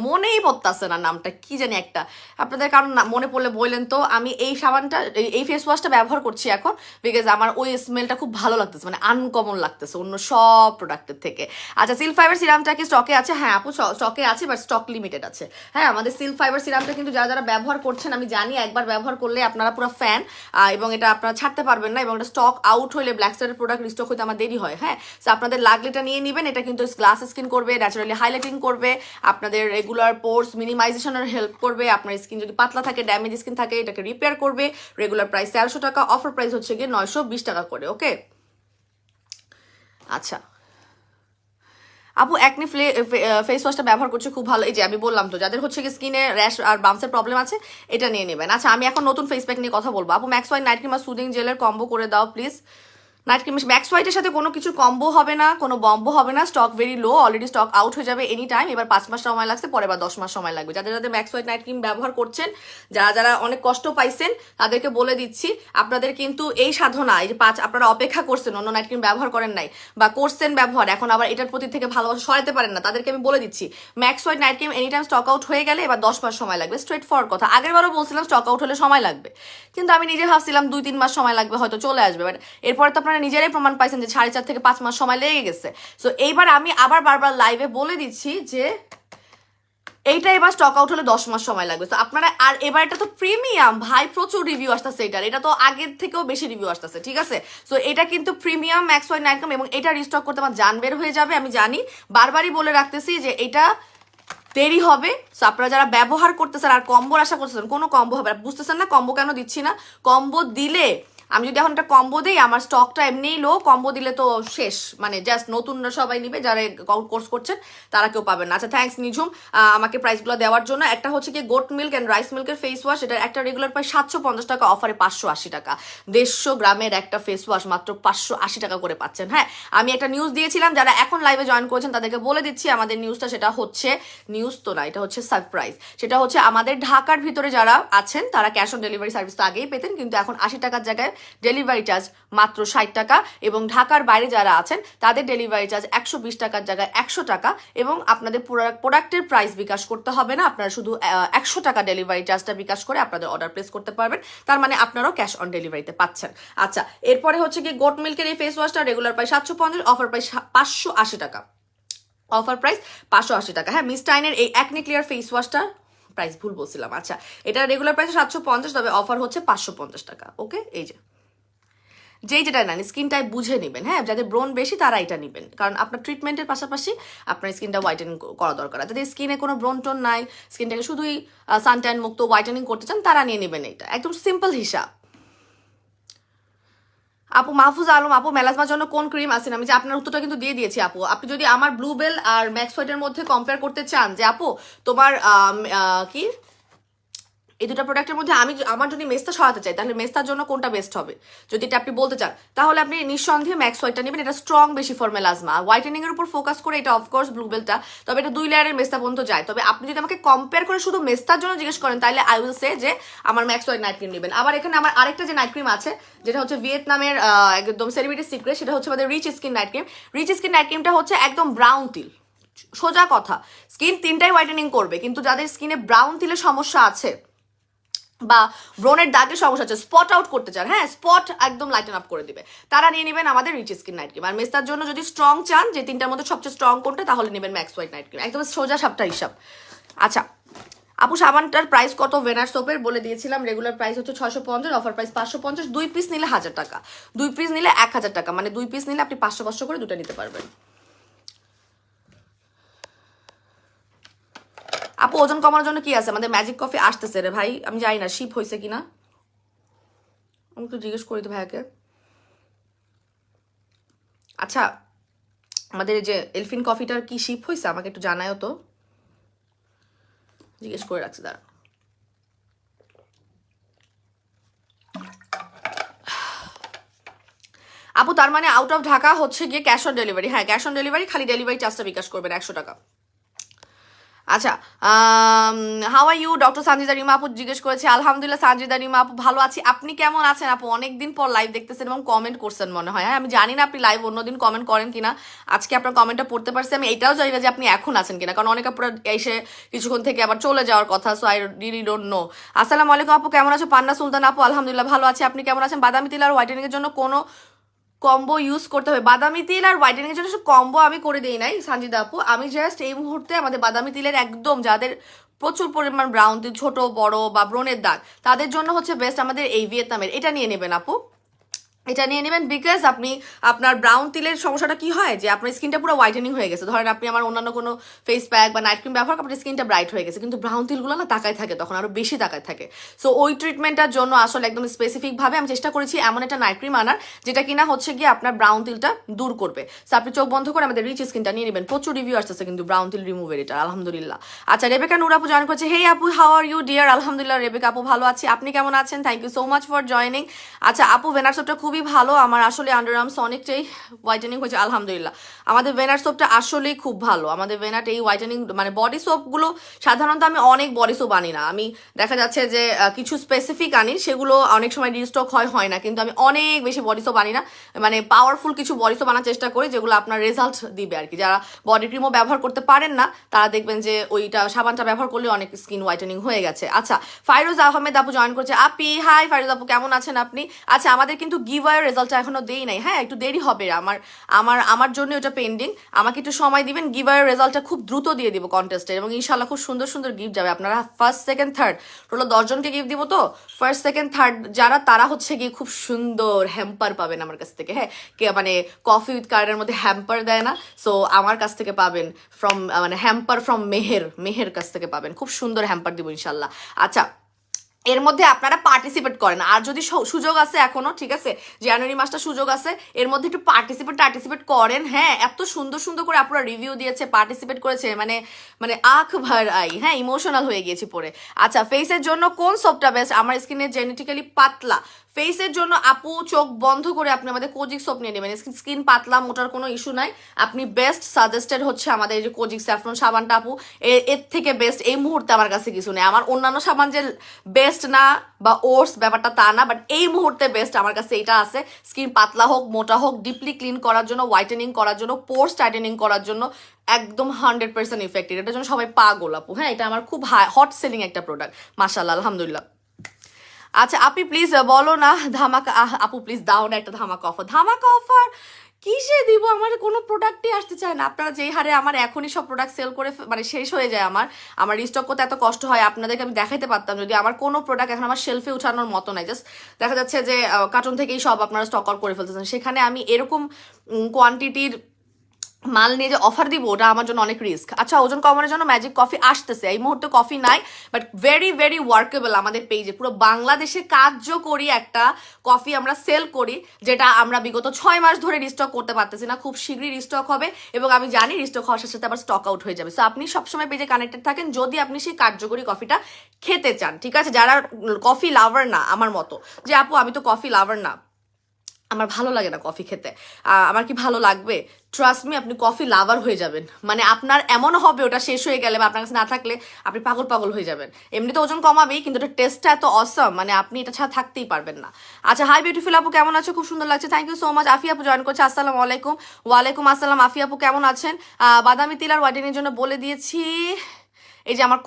মনেই পড়তেছে না, নামটা কি জানি একটা। আপনাদের কারণ মনে পড়লে বললেন তো। আমি এই সাবানটা, এই ফেস ওয়াশটা ব্যবহার করছি এখন, বিকজ আমার ওই স্মেলটা খুব ভালো লাগতেছে, মানে আনকমন লাগতেছে অন্য সব প্রোডাক্টের থেকে। আচ্ছা সিল্ক ফাইবার সিরামটা কি স্টকে আছে? হ্যাঁ আপু স্টকে আছে, বাট স্টক লিমিটেড আছে। হ্যাঁ আমাদের সিল্ক ফাইবার সিরামটা কিন্তু যারা ব্যবহার করছেন, আমি জানি একবার ব্যবহার করলে আপনারা পুরো ফ্যান, এবং এটা আপনারা ছাড়তে পারবেন না, এবং এটা স্টক আউট হলে ব্ল্যাক স্টারের প্রোডাক্ট রিস্টক হইতে আমার দেরি হয়। হ্যাঁ, সো আপনাদের লাগলে এটা নিয়ে নেবেন। এটা কিন্তু গ্লাস স্কিন করবে, ন্যাচারালি হাইলাইটিং করবে, আপনাদের রেগুলার পোর্স মিনিমাইজেশনের হেল্প করবে। আপনার স্কিন যদি পাতলা থাকে, ড্যামেজ স্কিন থাকে, এটাকে রিপেয়ার করবে। রেগুলার প্রাইস 1300 টাকা, অফার প্রাইস হচ্ছে গিয়ে 920 টাকা করে, ওকে? আচ্ছা আপু অ্যাকনি ফেস ওয়াশটা ব্যবহার করছে, খুব ভালো। এই যে আমি বললাম তো, যাদের হচ্ছে কি স্কিনে র্যাশ আর বাম্পসের প্রবলেম আছে, এটা নিয়ে নেবেন। আচ্ছা আমি এখন নতুন ফেস প্যাক নিয়ে কথা বলবো। আপু ম্যাক্স ওয়াই নাইট ক্রিম আর সুদিং জেলের কম্বো করে দাও প্লিজ। নাইট ক্রিম ম্যাক্স হোয়াইটের সাথে কোনো কিছু কম্বো হবে না, কোনো বম্বো হবে না, stock very low, already stock out হয়ে যাবে এনি টাইম। এবার 5 মাস সময় লাগছে, পরে এবার 10 মাস সময় লাগবে। যাদের যাদের ম্যাক্স হোয়াইট নাইট ক্রিম ব্যবহার করছেন, যারা যারা অনেক কষ্ট পাইছেন, তাদেরকে বলে দিচ্ছি আপনাদের কিন্তু এই সাধনা, এই যে আপনারা অপেক্ষা করছেন, অন্য নাইট ক্রিম ব্যবহার করেন নাই বা করছেন ব্যবহার, এখন আবার এটার প্রতি থেকে ভালোবাসা সরাতে পারেন না, তাদেরকে আমি বলে দিচ্ছি max white night cream any time stock out হয়ে গেলে এবার 10 মাস সময় লাগবে। স্ট্রেট ফরওয়ার্ড কথা, আগের বারও বলছিলাম স্টক আউট হলে সময় লাগবে, কিন্তু আমি নিজে ভাবছিলাম 2-3 মাস সময় লাগবে, হয়তো চলে আসবে। বাট এরপরে তো আপনারা নিজেরাই প্রমাণ পাইছেন যে 4.5 থেকে 5 মাস সময় লেগে গেছে। সো এইবার আমি আবার বারবার লাইভে বলে দিচ্ছি যে এইটা এবার স্টক আউট হলে 10 মাস সময় লাগবে। তো আপনারা, আর এবার এটা তো প্রিমিয়াম ভাই, প্রচুর রিভিউ আসতেছে এটার, এটা তো আগের থেকেও বেশি রিভিউ আসতেছে, ঠিক আছে? সো এটা কিন্তু premium max white night cream, এবং এটা রিস্টক করতে আমার জান বের হয়ে যাবে, আমি জানি, বারবারই বলে রাখতেছি যে এটা দেরি হবে। সো আপনারা যারা ব্যবহার করতেছেন আর কম্বোর আশা করতেছেন, কোনো কম্বো হবে না, বুঝতেছেন না কম্বো কেন দিচ্ছি না। কম্বো দিলে, আমি যদি এখন একটা কম্বো দিই, আমার স্টকটা এমনিই লো, কম্বো দিলে তো শেষ, মানে জাস্ট নতুনরা সবাই নিবে, যারা কোর্স করছেন তারা কেউ পাবেন না। আচ্ছা, থ্যাঙ্কস নিঝুম আমাকে প্রাইসগুলো দেওয়ার জন্য। একটা হচ্ছে কি গোট মিল্ক অ্যান্ড রাইস মিল্কের ফেস ওয়াশ, এটা একটা রেগুলার প্রায় 750 টাকা, অফারে 580 টাকা, 150 গ্রামের একটা ফেস ওয়াশ মাত্র 580 টাকা করে পাচ্ছেন। হ্যাঁ, আমি একটা নিউজ দিয়েছিলাম, যারা এখন লাইভে জয়েন করেছেন তাদেরকে বলে দিচ্ছি আমাদের নিউজটা, সেটা হচ্ছে নিউজ তো না, এটা হচ্ছে সারপ্রাইজ। সেটা হচ্ছে আমাদের ঢাকার ভিতরে যারা আছেন তারা ক্যাশ অন ডেলিভারি সার্ভিস তো আগেই পেতেন, কিন্তু এখন 80 টাকার জায়গায় ডেলিভারি চার্জ মাত্র 60 টাকা, এবং ঢাকার বাইরে যারা আছেন তাদের ডেলিভারি চার্জ 120 টাকার জায়গায় 100 টাকা, এবং আপনাদের প্রোডাক্টের প্রাইস বিকাশ করতে হবে না, আপনারা শুধু 100 টাকা ডেলিভারি চার্জটা বিকাশ করে আপনাদের অর্ডার প্লেস করতে পারবেন, তার মানে আপনারাও ক্যাশ অন ডেলিভারিতে পাচ্ছেন। আচ্ছা, এরপরে হচ্ছে কি গোট মিল্কের এই ফেস ওয়াশটা রেগুলার প্রাইস 750, অফার প্রাইস 580 টাকা, অফার প্রাইস 580 টাকা। হ্যাঁ, মিস্টাইনের এই অ্যাকনে ক্লিয়ার ফেস ওয়াশটা প্রাইস ভুল বলছিলাম। আচ্ছা, এটা রেগুলার প্রাইস 750, তবে অফার হচ্ছে 550 টাকা। ওকে, এই যে যেটা নেন স্কিন টাইপ বুঝে নেবেন। হ্যাঁ, যাদের ব্রণ বেশি তারা এটা নেবেন, কারণ আপনার ট্রিটমেন্টের পাশাপাশি আপনার স্কিনটা হোয়াইটেনিং করা দরকার। যাদের স্কিনে কোনো ব্রণ টোন নাই, স্কিনটাকে শুধুই সানট্যান মুক্ত হোয়াইটেনিং করতে চান, তারা নিয়ে নেবেন এটা, একদম সিম্পল হিসাব। আপু মাহফুজ আলম, আপু মেলাজমার জন্য কোন ক্রিম আছেন? আমি যে আপনার উত্তরটা কিন্তু দিয়ে দিয়েছি আপু। আপনি যদি আমার ব্লুবেল আর ম্যাক্স হোয়াইটের মধ্যে কম্পেয়ার করতে চান যে আপু তোমার কি এই দুটো প্রোডাক্টের মধ্যে আমার যদি মেস্তা সরাতে চাই, তাহলে মেস্তার জন্য কোনটা বেস্ট হবে, যদি এটা আপনি বলতে চান, তাহলে আপনি নিঃসন্দেহে ম্যাক্স হোয়াইটটা নেবেন, এটা স্ট্রং বেশি ফর মেলাজমা, হোয়াইটেনিং এর উপর ফোকাস করে এটা অফকোর্স ব্লুবেলটা, তবে এটা 2 লেয়ারের মেস্তা পর্যন্ত যায়। তবে আপনি যদি আমাকে কম্পেয়ার করে শুধু মেস্তার জন্য জিজ্ঞেস করেন, তাহলে আই উইল সে যে আমার ম্যাক্স হোয়াইট নাইট ক্রিম নেবেন। আবার এখানে আমার আরেকটা যে নাইট ক্রিম আছে, যেটা হচ্ছে ভিয়েতনামের একদম সেলিব্রিটি সিক্রেট, সেটা হচ্ছে আমাদের rich skin night cream. Rich skin night ক্রিমটা হচ্ছে একদম ব্রাউন তিল, সোজা কথা, স্কিন তিনটাই হোয়াইটেনিং করবে, কিন্তু যাদের স্কিনে ব্রাউন তিলের সমস্যা আছে বা ব্রনের দাগের সমস্যা আছে, স্পট আউট করতে চান, হ্যাঁ স্পট একদম লাইটেন আপ করে দিবে, তারা নিয়ে নেবেন আমাদের রিচ স্কিন নাইট ক্রিম। আর মেস্তার জন্য যদি স্ট্রং চান, যে তিনটার মধ্যে সবচেয়ে স্ট্রং কোনটা, তাহলে নেবেন ম্যাক্স হোয়াইট নাইট ক্রিম, একদম সোজা সাপটা হিসাব। আচ্ছা আপু, সাবানটার প্রাইস কত? ভেনার সোপের বলে দিয়েছিলাম, রেগুলার প্রাইস হচ্ছে 650, অফার প্রাইস 550, 2 পিস নিলে 1000 টাকা, 2 পিস নিলে 1000 টাকা, মানে 2 পিস নিলে আপনি 500 করে দুটো নিতে পারবেন। আপু ওজন কমানোর জন্য কি আছে? আমাদের ম্যাজিক কফি আসতেছে রে ভাই, আমি জানি না শিপ হয়েছে কিনা, আমি একটু জিজ্ঞেস করি তো ভাইয়াকে। আচ্ছা, আমাদের যে এলফিন কফিটার কি শিপ হয়েছে, আমাকে একটু জানায়ও তো, জিজ্ঞেস করে রাখছি দাঁড়া। আপু তার মানে আউট অফ ঢাকা হচ্ছে গিয়ে ক্যাশ অন ডেলিভারি? হ্যাঁ, ক্যাশ অন ডেলিভারি, খালি ডেলিভারি চার্জটা বিকাশ করবেন 100 টাকা। আচ্ছা, how are you? Doctor Sanjida Rima আপু জিজ্ঞেস করেছে। আলহামদুলিল্লাহ সানজিদা রিমা আপু ভালো আছি, আপনি কেমন আছেন? আপু অনেকদিন পর লাইভ দেখতেছেন এবং কমেন্ট করছেন মনে হয়। হ্যাঁ, আমি জানি না আপনি লাইভ অন্যদিন কমেন্ট করেন কিনা, আজকে আপনার কমেন্টটা পড়তে পারছি। আমি এটাও জানি না যে আপনি এখন আছেন কিনা, কারণ অনেক আপুরা এসে কিছুক্ষণ থেকে আবার চলে যাওয়ার কথা, so I really don't know. আসসালামু আলাইকুম আপু, কেমন আছো? পান্না সুলতান আপু আলহামদুলিল্লাহ ভালো আছি, আপনি কেমন আছেন? বাদামি তিল আর হোয়াইটেনিং এর জন্য কোনো কম্বো ইউজ করতে হবে? বাদামি তিল আর হোয়াইটেনিং এর জন্য কম্বো আমি করে দিই নাই সানজিদা আপু, আমি জাস্ট এই মুহূর্তে আমাদের বাদামি তিলের একদম যাদের প্রচুর পরিমাণ ব্রাউন তিল, ছোট বড় বা ব্রণের দাগ, তাদের জন্য হচ্ছে বেস্ট আমাদের এই ভিয়েতনামের, এটা নিয়ে নেবেন আপু, এটা নিয়ে নেবেন। বিকজ আপনি আপনার ব্রাউন তিলের সমস্যাটা কি হয়, যে আপনার স্কিনটা পুরো হোয়াইটেনিং হয়ে গেছে, ধরেন আপনি আমার অন্যান্য কোনো ফেস প্যাক বা নাইট ক্রিম ব্যবহার করেন, আপনার স্কিনটা ব্রাইট হয়ে গেছে, কিন্তু ব্রাউন তিলগুলো না তাকায় থাকে, তখন আরো বেশি তাকায় থাকে। সো ওই ট্রিটমেন্টটার জন্য আসলে একদম স্পেসিফিকভাবে আমি চেষ্টা করেছি এমন একটা নাইট ক্রিম আনার, যেটা কিনা হচ্ছে গিয়ে আপনার ব্রাউন তিলটা দূর করবে। সো আপনি চোখ বন্ধ করে আমাদের রিচ স্কিনটা নিয়ে নেবেন, প্রচুর রিভিউ আসতেছে কিন্তু ব্রাউন তিল রিমুভের, এটা আলহামদুলিল্লাহ। আচ্ছা, রেবেকা নূর আপু জয়েন করছে। হেই আপু, হাউ আর ইউ ডিয়ার? আলহামদুলিল্লাহ রেবেকা আপু ভালো আছি, আপনি কেমন আছেন? Thank you so much for joining. আচ্ছা আপু, ভেনার সোপটা খুবই খুবই ভালো। আমার আসলে আন্ডারআর্মস অনেকটাই হোয়াইটেনিং হয়েছে আলহামদুলিল্লাহ। আমাদের ভেনার সোপটা আসলেই খুব ভালো। আমাদের ভেনাট এই হোয়াইটেনিং মানে বডি সোপগুলো সাধারণত আমি অনেক বডি সোপ আনি না। আমি দেখা যাচ্ছে যে কিছু স্পেসিফিক আনি, সেগুলো অনেক সময় রিস্টক হয় না, কিন্তু আমি অনেক বেশি বডি সোপ আনি না। মানে পাওয়ারফুল কিছু বডি সোপ আনার চেষ্টা করি যেগুলো আপনার রেজাল্ট দিবে আর কি। যারা বডি ক্রিমও ব্যবহার করতে পারেন না তারা দেখবেন যে ওইটা সাবানটা ব্যবহার করলে অনেক স্কিন হোয়াইটেনিং হয়ে গেছে। আচ্ছা, ফাইরুজ আহমেদ আপু জয়েন করছে। আপি হাই ফাইরুজ আপু, কেমন আছেন আপনি? আচ্ছা, আমাদের কিন্তু গিভওয়ের রেজাল্টটা এখনো দেই নাই, হ্যাঁ একটু দেরি হবে। আমার জন্য ওটা পেন্ডিং, আমাকে একটু সময় দিবেন। গিভওয়ের রেজাল্টটা খুব দ্রুত দিয়ে দিব কন্টেস্টের, এবং ইনশাল্লাহ খুব সুন্দর সুন্দর গিফট যাবে। আপনারা ফার্স্ট সেকেন্ড থার্ড টোটাল 10 জনকে গিফট দিব। তো ফার্স্ট সেকেন্ড থার্ড যারা, তারা হচ্ছে গিয়ে খুব সুন্দর হ্যাম্পার পাবেন আমার কাছ থেকে। হ্যাঁ, মানে কফি উইথ কার্ডের মধ্যে হ্যাম্পার দেয় না, সো আমার কাছ থেকে পাবেন ফ্রম মানে হ্যাম্পার ফ্রম মেহের কাছ থেকে পাবেন। খুব সুন্দর হ্যাম্পার দিব ইনশাল্লাহ। আচ্ছা, এর মধ্যে আপনারা পার্টিসিপেট করেন, আর যদি সুযোগ আছে এখনো, ঠিক আছে জানুয়ারি মাসটা সুযোগ আছে, এর মধ্যে একটু পার্টিসিপেট করেন। হ্যাঁ, এত সুন্দর সুন্দর করে আপনারা রিভিউ দিয়েছে, পার্টিসিপেট করেছে, মানে মানে আখ ভর আই, হ্যাঁ ইমোশনাল হয়ে গিয়েছি পরে। আচ্ছা, ফেসের জন্য কোন সোপটা বেস্ট? আমার স্কিনে জেনেটিক্যালি পাতলা, ফেসের জন্য আপু চোখ বন্ধ করে আপনি আমাদের কোজিক সোপ নিয়ে নেবেন। স্কিন পাতলা মোটার কোনো ইস্যু নাই, আপনি বেস্ট সাজেস্টেড হচ্ছে আমাদের এই যে কোজিক স্যাফরন সাবানটা আপু। এর থেকে বেস্ট এই মুহূর্তে আমার কাছে কিছু নেই। আমার অন্যান্য সাবান যে বেস্ট না বা ওর্স ব্যাপারটা তা না, বাট এই মুহূর্তে বেস্ট আমার কাছে এটা আছে। স্কিন পাতলা হোক মোটা হোক, ডিপলি ক্লিন করার জন্য, হোয়াইটেনিং করার জন্য, পোর্স টাইটেনিং করার জন্য একদম 100% ইফেক্টিভ। এটার জন্য সবাই পাগল আপু। হ্যাঁ, এটা আমার খুব হট সেলিং একটা প্রোডাক্ট, মাশাআল্লাহ আলহামদুলিল্লাহ। আচ্ছা আপনি প্লিজ বলো না ধামাকা, আপু প্লিজ দাও না একটা ধামাকা অফার কিসে দিব? আমার কোনো প্রোডাক্টই আসতে চায় না। আপনারা যেই হারে আমার এখনই সব প্রোডাক্ট সেল করে মানে শেষ হয়ে যায়, আমার রিস্টক করতে এত কষ্ট হয়, আপনাদেরকে আমি দেখাইতে পারতাম যদি আমার কোনো প্রোডাক্ট এখন আমার শেলফে উঠানোর মতো নাই। জাস্ট দেখা যাচ্ছে যে কার্টুন থেকেই সব আপনারা স্টক আউট করে ফেলতেছেন, সেখানে আমি এরকম কোয়ান্টিটির মাল নিয়ে যে অফার দিব ওটা আমার জন্য অনেক রিস্ক। আচ্ছা, ওজন কমানোর জন্য ম্যাজিক কফি আসতেছে, এই মুহূর্তে কফি নাই, বাট ভেরি ভেরি ওয়ার্কেবল। আমাদের পেজে পুরো বাংলাদেশে কার্যকরী একটা কফি আমরা সেল করি, যেটা আমরা বিগত 6 মাস ধরে রিস্টক করতে পারতেছি না। খুব শীঘ্রই রিস্টক হবে, এবং আমি জানি রিস্টক হওয়ার সাথে সাথে আবার স্টক আউট হয়ে যাবে। সো আপনি সবসময় পেজে কানেক্টেড থাকেন যদি আপনি সেই কার্যকরী কফিটা খেতে চান, ঠিক আছে? যারা কফি লাভার না আমার মতো, যে আপু আমি তো কফি লাভার না, আমার ভালো লাগে না কফি খেতে, আমার কি ভালো লাগবে? ট্রাস্ট মি, আপনি কফি লাভার হয়ে যাবেন। মানে আপনার এমন হবে ওটা শেষ হয়ে গেলে বা আপনার কাছে না থাকলে আপনি পাগল হয়ে যাবেন। এমনিতে ওজন কমাবেই, কিন্তু এটা টেস্টটা এত অসম, মানে আপনি এটা ছাড়া থাকতেই পারবেন না। আচ্ছা, হাই বিউটিফুল আপু কেমন আছো? খুব সুন্দর লাগছে, থ্যাংক ইউ সো মাচ। আফি আপু জয়েন করছে, আসসালামু আলাইকুম। ওয়ালাইকুম আসসালাম। আফি আপু কেমন আছেন? বাদামি তিল আর হোয়াইটেনিং জন্য বলে দিয়েছি। এই যে আমার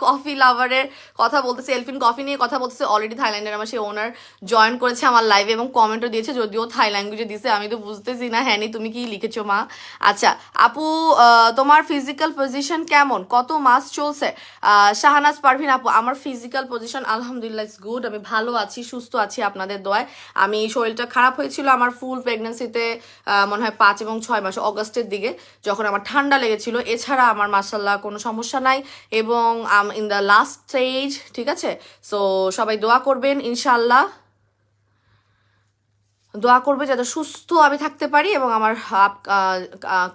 কফি লাভারের কথা বলতেছে, এলফিন কফি নিয়ে কথা বলতেছে। অলরেডি থাইল্যান্ডের আমার সেই ওনার জয়েন করেছে আমার লাইভে এবং কমেন্টও দিয়েছে, যদিও থাই ল্যাঙ্গুয়েজে দিছে, আমি তো বুঝতেছি না। হ্যাঁ নি, তুমি কি লিখেছো মা? আচ্ছা আপু, তোমার ফিজিক্যাল পজিশন কেমন? কত মাস চলছে? শাহানাজ পারভিন আপু, আমার ফিজিক্যাল পজিশন আলহামদুলিল্লাহ ইটস গুড। আমি ভালো আছি, সুস্থ আছি আপনাদের দোয়ায়। আমি শরীরটা খারাপ হয়েছিল আমার ফুল প্রেগনেন্সিতে, মনে হয় 5 এবং 6 মাস অগস্টের দিকে, যখন আমার ঠান্ডা লেগেছিল। এছাড়া আমার মাশাআল্লাহ কোনো সমস্যা নাই, এবং ইন দ্য লাস্ট স্টেজ, ঠিক আছে? সো সবাই দোয়া করবেন, ইনশাল্লাহ দোয়া করবে যাতে সুস্থ আমি থাকতে পারি, এবং আমার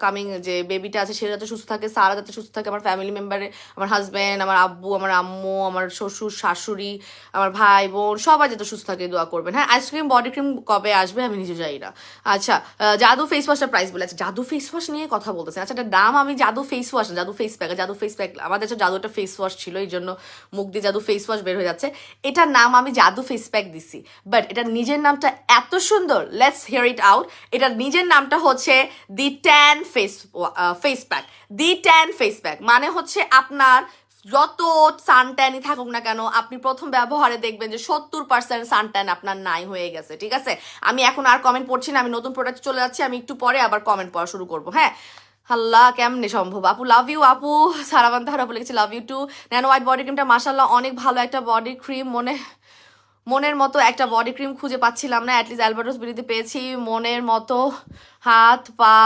কামিং যে বেবিটা আছে সেটা যাতে সুস্থ থাকে, সারা যাতে সুস্থ থাকে, আমার ফ্যামিলি মেম্বারে, আমার হাজব্যান্ড, আমার আব্বু, আমার আম্মু, আমার শ্বশুর শাশুড়ি, আমার ভাই বোন সবাই যাতে সুস্থ থাকে, দোয়া করবেন। হ্যাঁ, আইসক্রিম বডি ক্রিম কবে আসবে আমি নিজে যাই না। আচ্ছা, জাদু ফেস ওয়াশটার প্রাইস বলে, আচ্ছা জাদু ফেস ওয়াশ নিয়ে কথা বলতেছে। আচ্ছা, এটা দাম, আমি জাদু ফেস ওয়াশ, জাদু ফেস প্যাক, আমাদের হচ্ছে জাদু একটা ফেস ওয়াশ ছিল, এই জন্য মুখ দিয়ে জাদু ফেস ওয়াশ বের হয়ে যাচ্ছে। এটার নাম আমি জাদু ফেস প্যাক দিছি, বাট এটার নিজের নামটা এত সুন্দর, লেটস হিয়ার ইট আউট। এটার নিজের নামটা হচ্ছে দি ট্যান ফেস প্যাক। দি ট্যান ফেস প্যাক মানে হচ্ছে আপনার যত সানট্যানই থাকুক না কেন, আপনি প্রথম ব্যবহারে দেখবেন যে 70% সানট্যান আপনার নাই হয়ে গেছে, ঠিক আছে? আমি এখন আর কমেন্ট পড়ছি না, আমি নতুন প্রোডাক্ট চলে যাচ্ছি, আমি একটু পরে আবার কমেন্ট পড়া শুরু করবো। হ্যাঁ, আল্লাহ কেমনে সম্ভব? আপু লাভ ইউ আপু, সারাবান তাহারা বলে গেছি love you too. Nano white body ক্রিমটা মাশাআল্লাহ অনেক ভালো একটা বডি ক্রিম, মনের মতো একটা বডি ক্রিম খুঁজে পাচ্ছিলাম না, অ্যাটলিস্ট অ্যালবার্টোস বিউটিতে পেয়েছি। মনের মতো হাত পা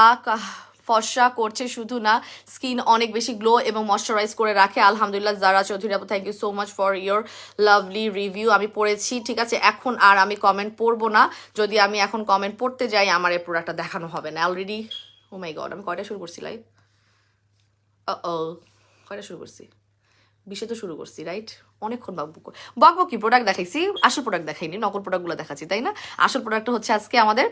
ফর্সা করছে শুধু না, স্কিন অনেক বেশি গ্লো এবং ময়শ্চারাইজ করে রাখে আলহামদুলিল্লাহ। জারা চৌধুরী আপু, thank you so much for your lovely review. আমি পড়েছি, ঠিক আছে? এখন আর আমি কমেন্ট পড়বো না। যদি আমি এখন কমেন্ট পড়তে যাই আমার এই প্রোডাক্টটা দেখানো হবে না অলরেডি। ও মাই গড, আমি কয়টা শুরু করছি লাইভ? কয়টা শুরু করছি? 20 তো শুরু করছি, রাইট? ও অনেকক্ষণ বকবো কি, প্রোডাক্ট দেখাইছি, আসল প্রোডাক্ট দেখাইনি, নকল প্রোডাক্টগুলো দেখাচ্ছি তাই না? আসল প্রোডাক্টটা হচ্ছে আজকে আমাদের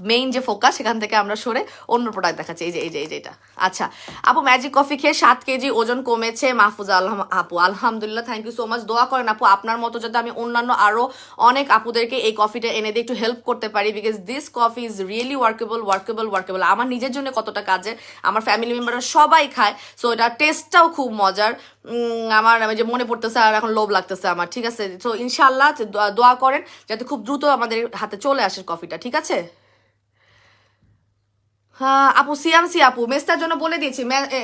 মেইন যে ফোকাস, সেখান থেকে আমরা সরে অন্য প্রোডাক্ট দেখাচ্ছি। এই যে এটা। আচ্ছা আপু, ম্যাজিক কফি খেয়ে 7 কেজি ওজন কমেছে মাহফুজা আপু, আলহামদুলিল্লাহ, থ্যাংক ইউ সো মাচ। দোয়া করেন আপু আপনার মতো যাতে আমি অন্যান্য আরো অনেক আপুদেরকে এই কফিটা এনে দিয়ে একটু হেল্প করতে পারি, because this coffee is really workable. আমার নিজের জন্য কতটা কাজের, আমার ফ্যামিলি মেম্বাররা সবাই খায়, সো এটা টেস্টটাও খুব মজার। আমার আমি যে মনে পড়তেছে আর এখন লোভ লাগতেছে আমার, ঠিক আছে? তো ইনশাল্লাহ দোয়া করেন যাতে খুব দ্রুত আমাদের হাতে চলে আসে কফিটা, ঠিক আছে? হ্যাঁ আপু, সিয়ামসি আপু মেস্তার জন্য বলে দিয়েছি,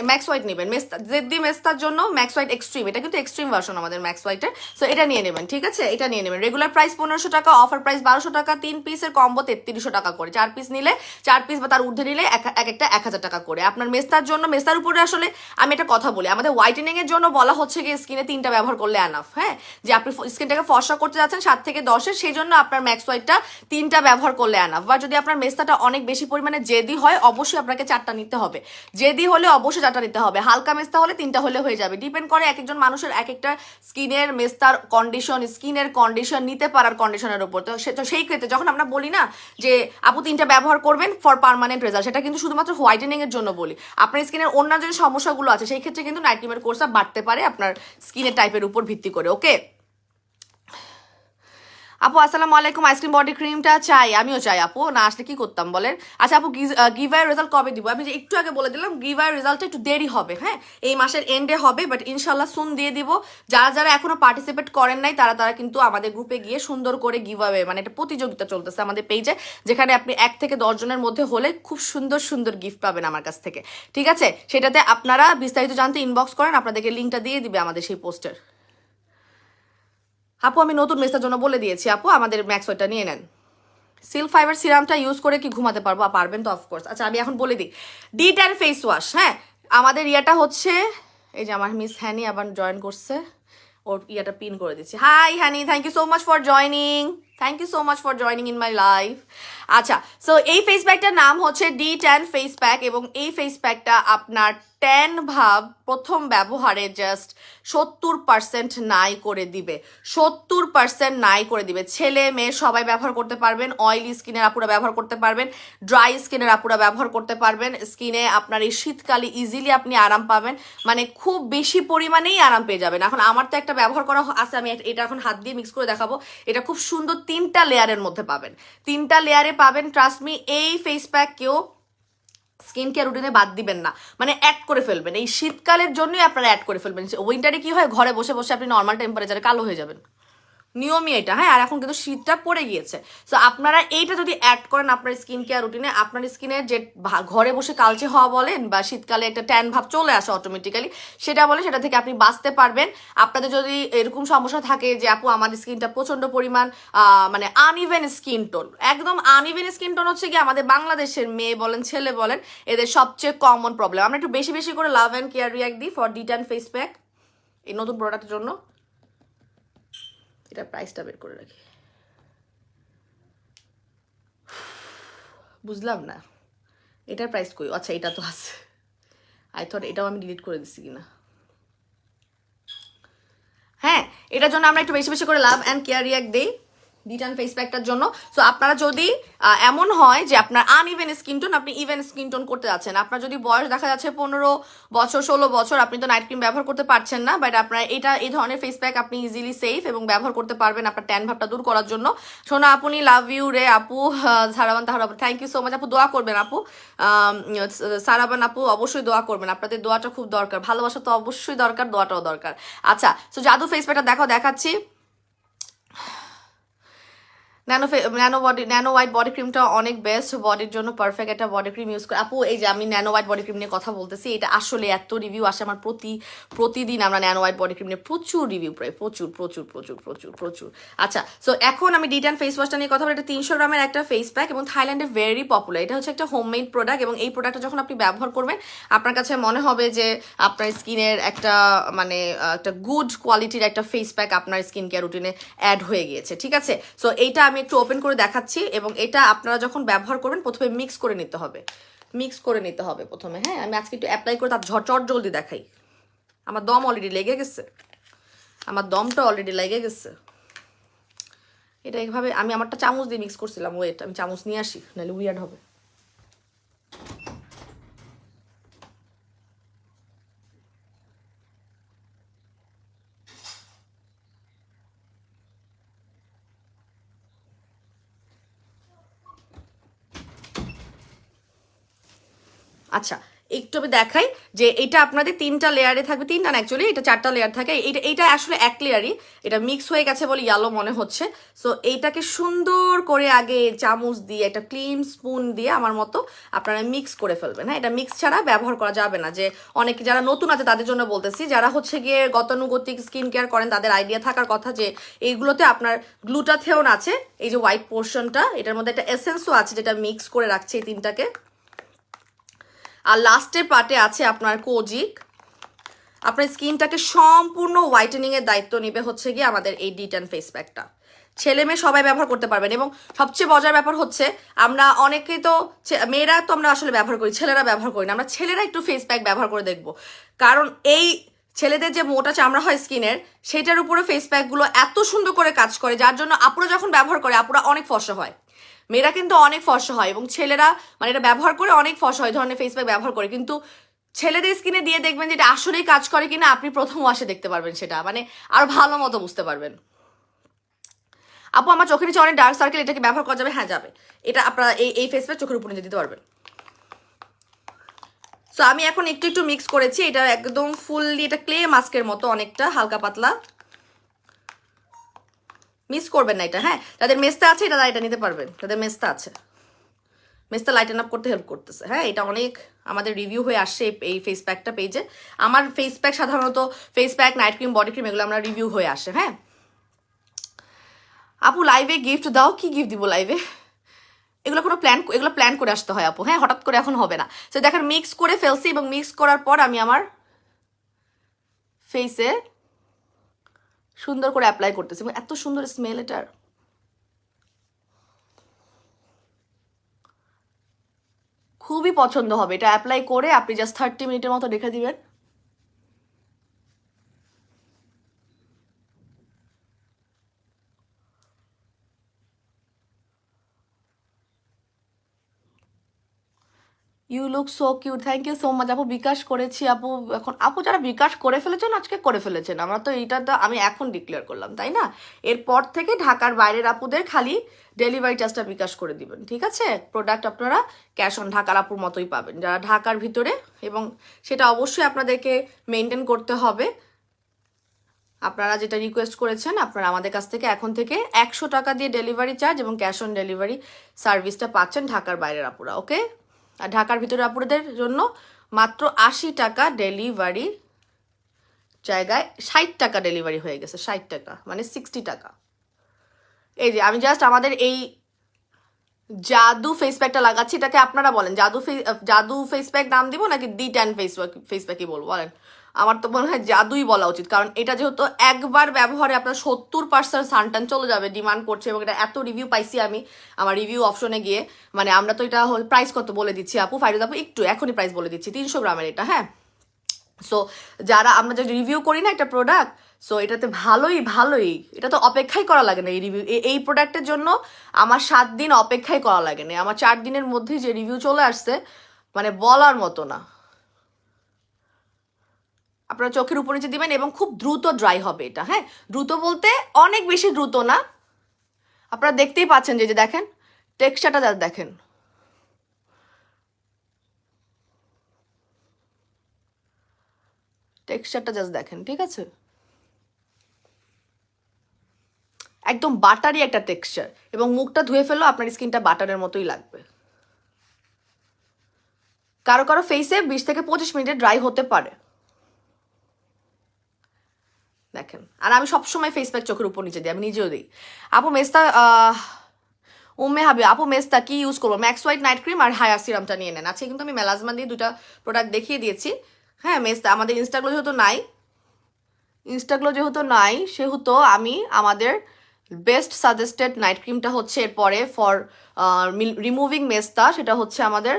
ম্যাক্স হোয়াইট নেবেন। মেস্তা জেদ্দি মেস্তার জন্য ম্যাক্স হোয়াইট এক্সট্রিম, এটা কিন্তু এক্সট্রিম ভার্সন আমাদের ম্যাক্স হোয়াইটের, সো এটা নিয়ে নেবেন, ঠিক আছে? এটা নিয়ে নেবেন। রেগুলার প্রাইস 1500 টাকা, অফার প্রাইস 1200 টাকা, 3 পিসের কম্বো 3300 টাকা করে, 4 পিস নিলে 4 পিস বা তার ঊর্ধ্বে নিলে এক একটা 1000 টাকা করে। আপনার মেস্তার জন্য, মেস্তার উপরে আসলে আমি একটা কথা বলি, আমাদের হোয়াইটেনিং এর জন্য বলা হচ্ছে কি স্কিনে 3টা ব্যবহার করলে এনাফ, হ্যাঁ? যে আপনি স্কিনটাকে ফর্সা করতে যাচ্ছেন 7 থেকে 10-এর, সেই জন্য আপনার ম্যাক্স হোয়াইটটা 3টা ব্যবহার করলে এনাফ। বা যদি আপনার মেস্তাটা অনেক বেশি পরিমাণে জেদি হয়, অবশ্যই আপনাকে 4টা নিতে হবে। জেদি হলে অবশ্যই 4টা নিতে হবে, হালকা মেস্তা হলে 3টা হলে হয়ে যাবে। ডিপেন্ড করে এক একজন মানুষের এক একটা স্কিনের মেস্তার কন্ডিশন, স্কিনের কন্ডিশন, নিতে পারার কন্ডিশনের উপর। তো সেই ক্ষেত্রে যখন আমরা বলি না যে আপু 3টা ব্যবহার করবেন ফর পার্মানেন্ট রেজাল্ট, সেটা কিন্তু শুধুমাত্র হোয়াইটেনিং এর জন্য বলি। আপনার স্কিনের অন্যান্য যে সমস্যাগুলো আছে সেই ক্ষেত্রে কিন্তু নাইট ক্রিমের কোর্সটা বাড়তে পারে আপনার স্কিনের টাইপের উপর ভিত্তি করে। ওকে আপু, আসসালামু আলাইকুম। আইসক্রিম বডি ক্রিমটা চাই, আমিও চাই আপু, না আসলে কি করতাম বলেন? আচ্ছা আপু, গিভার রেজাল্ট কবে দিব? আমি যে একটু আগে বলে দিলাম, গিভার রেজাল্টটা একটু দেরি হবে, হ্যাঁ, এই মাসের এন্ডে হবে, বাট ইনশাল্লাহ সুন দিয়ে দিব। যারা যারা এখনো পার্টিসিপেট করেন নাই তারা কিন্তু আমাদের গ্রুপে গিয়ে সুন্দর করে গিভঅ্যাওয়ে, মানে একটা প্রতিযোগিতা চলতেছে আমাদের পেজে, যেখানে আপনি 1 থেকে 10 জনের মধ্যে হলে খুব সুন্দর সুন্দর গিফট পাবেন আমার কাছ থেকে, ঠিক আছে? সেটাতে আপনারা বিস্তারিত জানতে ইনবক্স করেন, আপনাদেরকে লিঙ্কটা দিয়ে দিবে আমাদের সেই পোস্টের। আপু আমি নতুন মেসের জন্য বলে দিয়েছি আপু, আমাদের ম্যাক্স ওইটা নিয়ে নেন। সিল্ক ফাইবার সিরামটা ইউজ করে কি ঘুমাতে পারবো? পারবেন তো অফকোর্স। আচ্ছা আমি এখন বলে দিই, D10 ফেস ওয়াশ, হ্যাঁ আমাদের ইয়েটা হচ্ছে, এই যে আমার মিস হ্যানি আবার জয়েন করছে, ওর ইয়েটা পিন করে দিচ্ছি। Hi Honey, thank you so much for joining, thank you so much for joining in my life. আচ্ছা সো এই ফেস প্যাকটার নাম হচ্ছে D10 ফেস প্যাক, এবং এই ফেস প্যাকটা আপনার ট্যান ভাব প্রথম ব্যবহারে জাস্ট 70% নাই করে দিবে, 70% নাই করে দিবে। ছেলে মেয়ে সবাই ব্যবহার করতে পারবেন, অয়েলি স্কিনের আপুরা ব্যবহার করতে পারবেন, ড্রাই স্কিনের আপুরা ব্যবহার করতে পারবেন। স্কিনে আপনার এই শীতকালে ইজিলি আপনি আরাম পাবেন, মানে খুব বেশি পরিমাণেই আরাম পেয়ে যাবেন। এখন আমার তো একটা ব্যবহার করা আছে, আমি এটা এখন হাত দিয়ে মিক্স করে দেখাবো। এটা খুব সুন্দর 3টা লেয়ারের মধ্যে পাবেন, 3টা লেয়ারে পাবেন। ট্রাস্ট মি, এই ফেস প্যাক কেউ স্কিন কেয়ার রুটিনে বাদ দিবেন না, মানে অ্যাড করে ফেলবেন। এই শীতকালের জন্যই আপনারা অ্যাড করে ফেলবেন। উইন্টারে কি হয়, ঘরে বসে বসে আপনি নর্মাল টেম্পারেচারে কালো হয়ে যাবেন, নিয়মই এটা, হ্যাঁ। আর এখন কিন্তু শীতটা পড়ে গিয়েছে, সো আপনারা এইটা যদি অ্যাড করেন আপনার স্কিন কেয়ার রুটিনে, আপনার স্কিনের যে ঘরে বসে কালচে হওয়া বলেন বা শীতকালে একটা ট্যান ভাব চলে আসে অটোমেটিক্যালি, সেটা বলে, সেটা থেকে আপনি বাঁচতে পারবেন। আপনাদের যদি এরকম সমস্যা থাকে যে আপু আমার স্কিনটা প্রচন্ড পরিমাণ মানে আনইভেন স্কিন টোন, একদম আনইভেন স্কিন টোন হচ্ছে কি আমাদের বাংলাদেশের মেয়ে বলেন ছেলে বলেন এদের সবচেয়ে কমন প্রবলেম। আমরা একটু বেশি বেশি করে লাভ অ্যান্ড কেয়ার রিয়াক্ট দিই ফর D10 ফেস প্যাক, এই নতুন প্রোডাক্টের জন্য। এটা প্রাইসটা বের করে রাখি, বুঝলাম না এটার প্রাইস কই। আচ্ছা এটা তো আছে, আই থট এটাও আমি ডিলিট করে দিচ্ছি কিনা। হ্যাঁ এটার জন্য আমরা একটু বেশি বেশি করে লাভ অ্যান্ড কেয়ার রিয়াক্ট দিই D10 ফেস প্যাকটার জন্য। সো আপনারা যদি এমন হয় যে আপনার আনইভেন স্কিন টোন, আপনি ইভেন স্কিন টোন করতে যাচ্ছেন, আপনার যদি বয়স দেখা যাচ্ছে 15 বছর 16 বছর, আপনি তো নাইট ক্রিম ব্যবহার করতে পারছেন না, বাট আপনার এই ধরনের ফেস প্যাক আপনি ইজিলি সেফ এবং ব্যবহার করতে পারবেন আপনার ট্যান ভাবটা দূর করার জন্য। সোনা আপনি লাভ ইউ রে আপু, সারাবান তাহার থ্যাংক ইউ সো মাচ আপু, দোয়া করবেন আপু। সারাবান আপু অবশ্যই দোয়া করবেন, আপনাদের দোয়াটা খুব দরকার, ভালোবাসা তো অবশ্যই দরকার, দোয়াটাও দরকার। আচ্ছা সো জাদু ফেস প্যাকটা দেখাচ্ছি। ন্যানো হোয়াইট বডি ক্রিমটা অনেক বেস্ট, বডির জন্য পারফেক্ট একটা বডি ক্রিম ইউজ করে আপু। এই যে আমি ন্যানো হোয়াইট বডি ক্রিম নিয়ে কথা বলতেছি, এটা আসলে এত রিভিউ আসে আমার প্রতিদিন আমরা ন্যানো হোয়াইট বডি ক্রিম নিয়ে প্রচুর রিভিউ পাই, প্রচুর। আচ্ছা সো এখন আমি D10 ফেস ওয়াশটা নিয়ে কথা বলি। এটা 300 গ্রামের একটা ফেস প্যাক এবং থাইল্যান্ডে ভেরি পপুলার। এটা হচ্ছে একটা হোমমেড প্রোডাক্ট, এবং এই প্রোডাক্টটা যখন আপনি ব্যবহার করবেন আপনার কাছে মনে হবে যে আপনার স্কিনের একটা মানে একটা গুড কোয়ালিটির একটা ফেস প্যাক আপনার স্কিন কেয়ার রুটিনে অ্যাড হয়ে গিয়েছে, ঠিক আছে? সো এইটা আমি একটু ওপেন করে দেখাচ্ছি, এবং এটা আপনারা যখন ব্যবহার করবেন প্রথমে মিক্স করে নিতে হবে প্রথমে, হ্যাঁ। আমি আজকে একটু অ্যাপ্লাই করে তার ঝটঝট জলদি দেখাই, আমার দম অলরেডি লেগে গেছে। আমার দমটা অলরেডি লেগে গেছে। এটা এইভাবে আমি আমারটা চামচ দিয়ে মিক্স করছিলাম, ওয়েট আমি চামচ নিয়ে আসি, নাহলে উইয়ার্ড হবে। আচ্ছা একটু আমি দেখাই যে এটা আপনাদের 3টা লেয়ারে থাকবে, 3টা না অ্যাকচুয়ালি এটা 4টা লেয়ার থাকে। এইটা আসলে এক লেয়ারই, এটা মিক্স হয়ে গেছে বলে ইয়ালো মনে হচ্ছে। সো এইটাকে সুন্দর করে আগে চামচ দিয়ে একটা ক্লিন স্পুন দিয়ে আমার মতো আপনারা মিক্স করে ফেলবেন। হ্যাঁ, এটা মিক্স ছাড়া ব্যবহার করা যাবে না। যে অনেকে যারা নতুন আছে তাদের জন্য বলতেছি, যারা হচ্ছে গিয়ে গতানুগতিক স্কিন কেয়ার করেন তাদের আইডিয়া থাকার কথা যে এইগুলোতে আপনার গ্লুটাথিওন আছে, এই যে হোয়াইট পোর্শনটা, এটার মধ্যে একটা এসেন্সও আছে যেটা মিক্স করে রাখছে এই 3টাকে। আর লাস্টের পার্টে আছে আপনার কোজিক। আপনার স্কিনটাকে সম্পূর্ণ হোয়াইটেনিংয়ের দায়িত্ব নেবে হচ্ছে গিয়ে আমাদের এই D10 ফেস প্যাকটা। ছেলে মেয়ে সবাই ব্যবহার করতে পারবেন। এবং সবচেয়ে মজার ব্যাপার হচ্ছে আমরা অনেকেই তো মেয়েরা তো আমরা আসলে ব্যবহার করি, ছেলেরা ব্যবহার করি না। আমরা ছেলেরা একটু ফেস প্যাক ব্যবহার করে দেখব, কারণ এই ছেলেদের যে মোটা চামড়া হয় স্কিনের, সেটার উপরে ফেস প্যাকগুলো এত সুন্দর করে কাজ করে, যার জন্য আপুরা যখন ব্যবহার করে আপুরা অনেক ফর্সা হয়। মেয়েরা কিন্তু অনেক ফর্সা হয় এবং ছেলেরা মানে এটা ব্যবহার করে অনেক ফর্সা হয়, ধরনের ফেস প্যাক ব্যবহার করে। কিন্তু ছেলেদের স্কিনে দিয়ে দেখবেন যে এটা আসলেই কাজ করে কিনা আপনি প্রথম ওয়াশে দেখতে পারবেন, সেটা মানে আরো ভালো মতো বুঝতে পারবেন। আপু আমার চোখের নিচে অনেক ডার্ক সার্কেল, এটাকে ব্যবহার করা যাবে? হ্যাঁ যাবে। এটা আপনারা এই ফেস প্যাক চোখের উপর নিচে দিতে পারবেন। সো আমি এখন একটু একটু মিক্স করেছি, এটা একদম ফুললি এটা ক্লে মাস্কের মতো অনেকটা হালকা পাতলা। মিস করবেন না এটা। হ্যাঁ, যাদের মেস্তা আছে এটা নিতে পারবেন, যাদের মেস্তা আছে। মেস্তা লাইটেন আপ করতে হেল্প করতেছে। হ্যাঁ, এটা অনেক আমাদের রিভিউ হয়ে আসছে এই ফেস প্যাকটা পেজে। আমার ফেস প্যাক সাধারণত face pack, night cream, body cream এগুলো আমরা রিভিউ হয়ে আসে। হ্যাঁ আপু লাইভে গিফট দাও, কি গিফট দিব লাইভে? এগুলো প্ল্যান করে আসতে হয় আপু। হ্যাঁ, হঠাৎ করে এখন হবে না। তো দেখেন মিক্স করে ফেলছি এবং মিক্স করার পর আমি আমার ফেসে সুন্দর করে অ্যাপ্লাই করতেছি এবং এত সুন্দর স্মেল এটার। খুবই পছন্দ হবে। এটা অ্যাপ্লাই করে আপনি জাস্ট 30 মিনিটের মতো রেখে দিবেন। You look so cute, thank you so much আপু। বিকাশ করেছি আপু। এখন আপু যারা বিকাশ করে ফেলেছেন আজকে করে ফেলেছেন, আমরা তো এইটা তো আমি এখন ডিক্লেয়ার করলাম, তাই না? এরপর থেকে ঢাকার বাইরের আপুদের খালি ডেলিভারি চার্জটা বিকাশ করে দিবেন, ঠিক আছে? প্রোডাক্ট আপনারা ক্যাশ অন ঢাকার আপুর মতোই পাবেন যারা ঢাকার ভিতরে, এবং সেটা অবশ্যই আপনাদেরকে মেনটেন করতে হবে। আপনারা যেটা রিকোয়েস্ট করেছেন, আপনারা আমাদের কাছ থেকে এখন থেকে 100 টাকা দিয়ে ডেলিভারি চার্জ এবং ক্যাশ অন ডেলিভারি সার্ভিসটা পাচ্ছেন ঢাকার বাইরের আপুরা, ওকে? আর ঢাকার ভিতরে আপুদের জন্য মাত্র 80 টাকা ডেলিভারি, জায়গায় 60 টাকা ডেলিভারি হয়ে গেছে। 60 টাকা মানে 60 টাকা। এই যে আমি জাস্ট আমাদের এই জাদু ফেস প্যাকটা লাগাচ্ছি, এটাকে আপনারা বলেন জাদু ফেস প্যাক নাম দিব নাকি D10 ফেস প্যাকই বলবো বলেন? আমার তো মনে হয় জাদুই বলা উচিত, কারণ এটা যেহেতু একবার ব্যবহারে আপনার 70% সানটান চলে যাবে, ডিমান্ড করছে। এবং এটা এত রিভিউ পাইছি আমি আমার রিভিউ অপশনে গিয়ে, মানে আমরা তো এটা প্রাইস কত বলে দিচ্ছি আপু, ফাইরুজ আপু একটু এখনই প্রাইস বলে দিচ্ছি, 300 গ্রামের এটা। হ্যাঁ, সো যারা আমরা যে রিভিউ করি না একটা প্রোডাক্ট, সো এটাতে ভালোই এটা তো অপেক্ষাই করা লাগে না। এই রিভিউ এই প্রোডাক্টের জন্য আমার 7 দিন অপেক্ষাই করা লাগে না, আমার 4 দিনের মধ্যেই যে রিভিউ চলে আসছে মানে বলার মতো না। আপনারা চোখের উপরে যে দিবেন এবং খুব দ্রুত ড্রাই হবে এটা। হ্যাঁ, দ্রুত বলতে অনেক বেশি দ্রুত না। আপনারা দেখতেই পাচ্ছেন যে দেখেন টেক্সচারটা দেখেন, টেক্সচারটা জাস্ট দেখেন, ঠিক আছে? একদম বাটারি একটা টেক্সচার, এবং মুখটা ধুয়ে ফেললেও আপনার স্কিনটা বাটারের মতোই লাগবে। কারো কারো ফেসে 20 থেকে 25 মিনিটে ড্রাই হতে পারে, দেখেন। আর আমি সবসময় ফেস প্যাক চোখের উপর নিচে দিই, আমি নিজেও দিই। আপু মেস্তা উম্মে হাবি আপু মেস্তা কি ইউজ করবো? ম্যাক্স হোয়াইট নাইট ক্রিম আর হায়ার সিরামটা নিয়ে নেন। আজকে কিন্তু আমি মেলাজমান দিয়ে 2টা প্রোডাক্ট দেখিয়ে দিয়েছি। হ্যাঁ, মেস্তা আমাদের ইনস্টাগ্লো যেহেতু নাই সেহেতু আমি আমাদের বেস্ট সাজেস্টেড নাইট ক্রিমটা হচ্ছে এরপরে ফর রিমুভিং মেস্তা, সেটা হচ্ছে আমাদের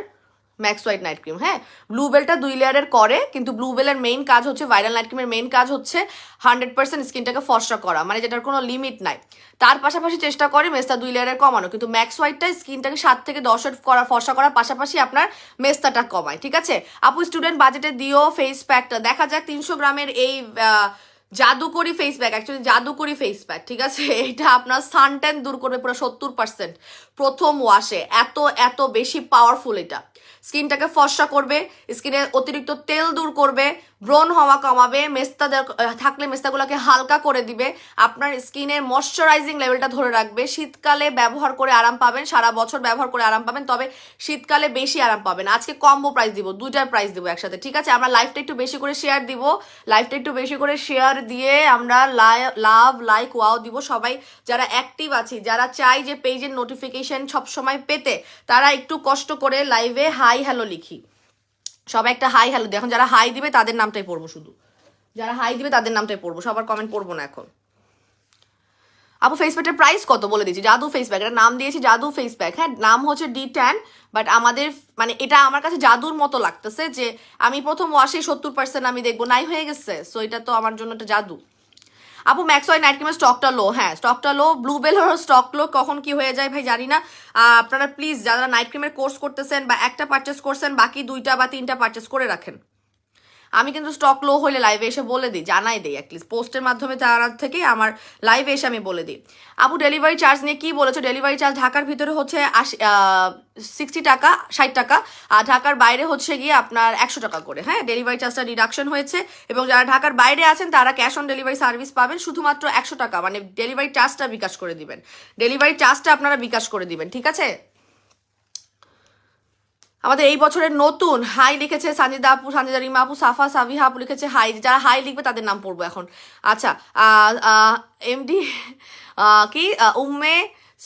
ম্যাক্স হোয়াইট নাইট ক্রিম, হ্যাঁ। ব্লুবেলটা 2 লেয়ারের করে, কিন্তু ব্লুবেলের মেইন কাজ হচ্ছে, ভাইরাল নাইট ক্রিমের মেইন কাজ হচ্ছে 100% স্কিনটাকে ফর্সা করা, মানে যেটার কোনো লিমিট নাই। তার পাশাপাশি চেষ্টা করে মেস্তা 2 লেয়ারের কমানো, কিন্তু ম্যাক্স হোয়াইটটা স্কিনটাকে 7 থেকে 10 করা ফর্সা করার পাশাপাশি আপনার মেস্তাটা কমায়, ঠিক আছে। আপু স্টুডেন্ট বাজেটে দিও ফেস প্যাকটা, দেখা যাক 300 গ্রামের এই জাদুকরি ফেস প্যাক, অ্যাকচুয়ালি জাদুকরি ফেস প্যাক, ঠিক আছে। এটা আপনার সানট্যান দূর করবে পুরো 70% প্রথম ওয়াশে, এত এত বেশি পাওয়ারফুল এটা। স্কিনটাকে ফর্সা করবে, স্কিনে অতিরিক্ত তেল দূর করবে, ব্রণ হওয়া কমাবে, মেস্তা থাকলে মেস্তাগুলোকে হালকা করে দিবে, আপনার স্কিনের ময়শ্চারাইজিং লেভেলটা ধরে রাখবে। শীতকালে ব্যবহার করে আরাম পাবেন, সারা বছর ব্যবহার করে আরাম পাবেন, তবে শীতকালে বেশি আরাম পাবেন। আজকে কম্বো প্রাইস দিব, 2টার প্রাইস দিব একসাথে, ঠিক আছে। আমরা লাইভটা একটু বেশি করে শেয়ার দিব, লাইভটা একটু বেশি করে শেয়ার দিয়ে আমরা লাভ লাইক ওয়াও দিব। সবাই যারা অ্যাক্টিভ আছি, যারা চাই যে পেজের নোটিফিকেশন সবসময় পেতে, তারা একটু কষ্ট করে লাইভে হাই হ্যালো লিখি, সবাই একটা হাই হ্যালো। এখন যারা হাই দিবে তাদের নামটাই পড়বো, শুধু যারা হাই দিবে তাদের নামটাই পড়বো, সবার কমেন্ট পড়বো না এখন। আপু ফেস প্যাকের প্রাইস কত বলে দিচ্ছি, জাদু ফেস প্যাক, এটা নাম দিয়েছি জাদু ফেস প্যাক, হ্যাঁ। নাম হচ্ছে D10, বাট আমাদের মানে এটা আমার কাছে জাদুর মতো লাগতেছে যে আমি প্রথম ওয়াশে 70% আমি দেখবো নাই হয়ে গেছে, সো এটা তো আমার জন্য একটা জাদু। আপু ম্যাক্স হোয়াইট নাইট ক্রিমের স্টকটা লো, হ্যাঁ স্টকটা লো, ব্লুবেলেরও স্টক লো, কখন কি হয়ে যায় ভাই জানি না। আপনারা প্লিজ যারা নাইট ক্রিমের কোর্স করতেছেন বা একটা পারচেস করছেন, বাকি 2টা বা 3টা পারচেস করে রাখেন। আমি কিন্তু স্টক লো হলে লাইভে এসে বলে দিই, জানাই দিই, অ্যাটলিস্ট পোস্টের মাধ্যমে তার থেকে আমার লাইভে এসে আমি বলে দিই। আপু ডেলিভারি চার্জ নিয়ে কি বলেছো? ডেলিভারি চার্জ ঢাকার ভিতরে হচ্ছে 60 টাকা 60 টাকা, আর ঢাকার বাইরে হচ্ছে গিয়ে আপনার 100 টাকা করে, হ্যাঁ। ডেলিভারি চার্জটা ডিডাকশন হয়েছে, এবং যারা ঢাকার বাইরে আছেন তারা ক্যাশ অন ডেলিভারি সার্ভিস পাবেন শুধুমাত্র 100 টাকা, মানে ডেলিভারি চার্জটা বিকাশ করে দিবেন, ডেলিভারি চার্জটা আপনারা বিকাশ করে দিবেন, ঠিক আছে। আমাদের এই বছরের নতুন হাই লিখেছে সানজিদা আপু, সানজিদা রিমা আপু, সাফা সাবিহা আপু লিখেছে হাই। যারা হাই লিখবে তাদের নাম পড়বো এখন। আচ্ছা, এমডি কি Umme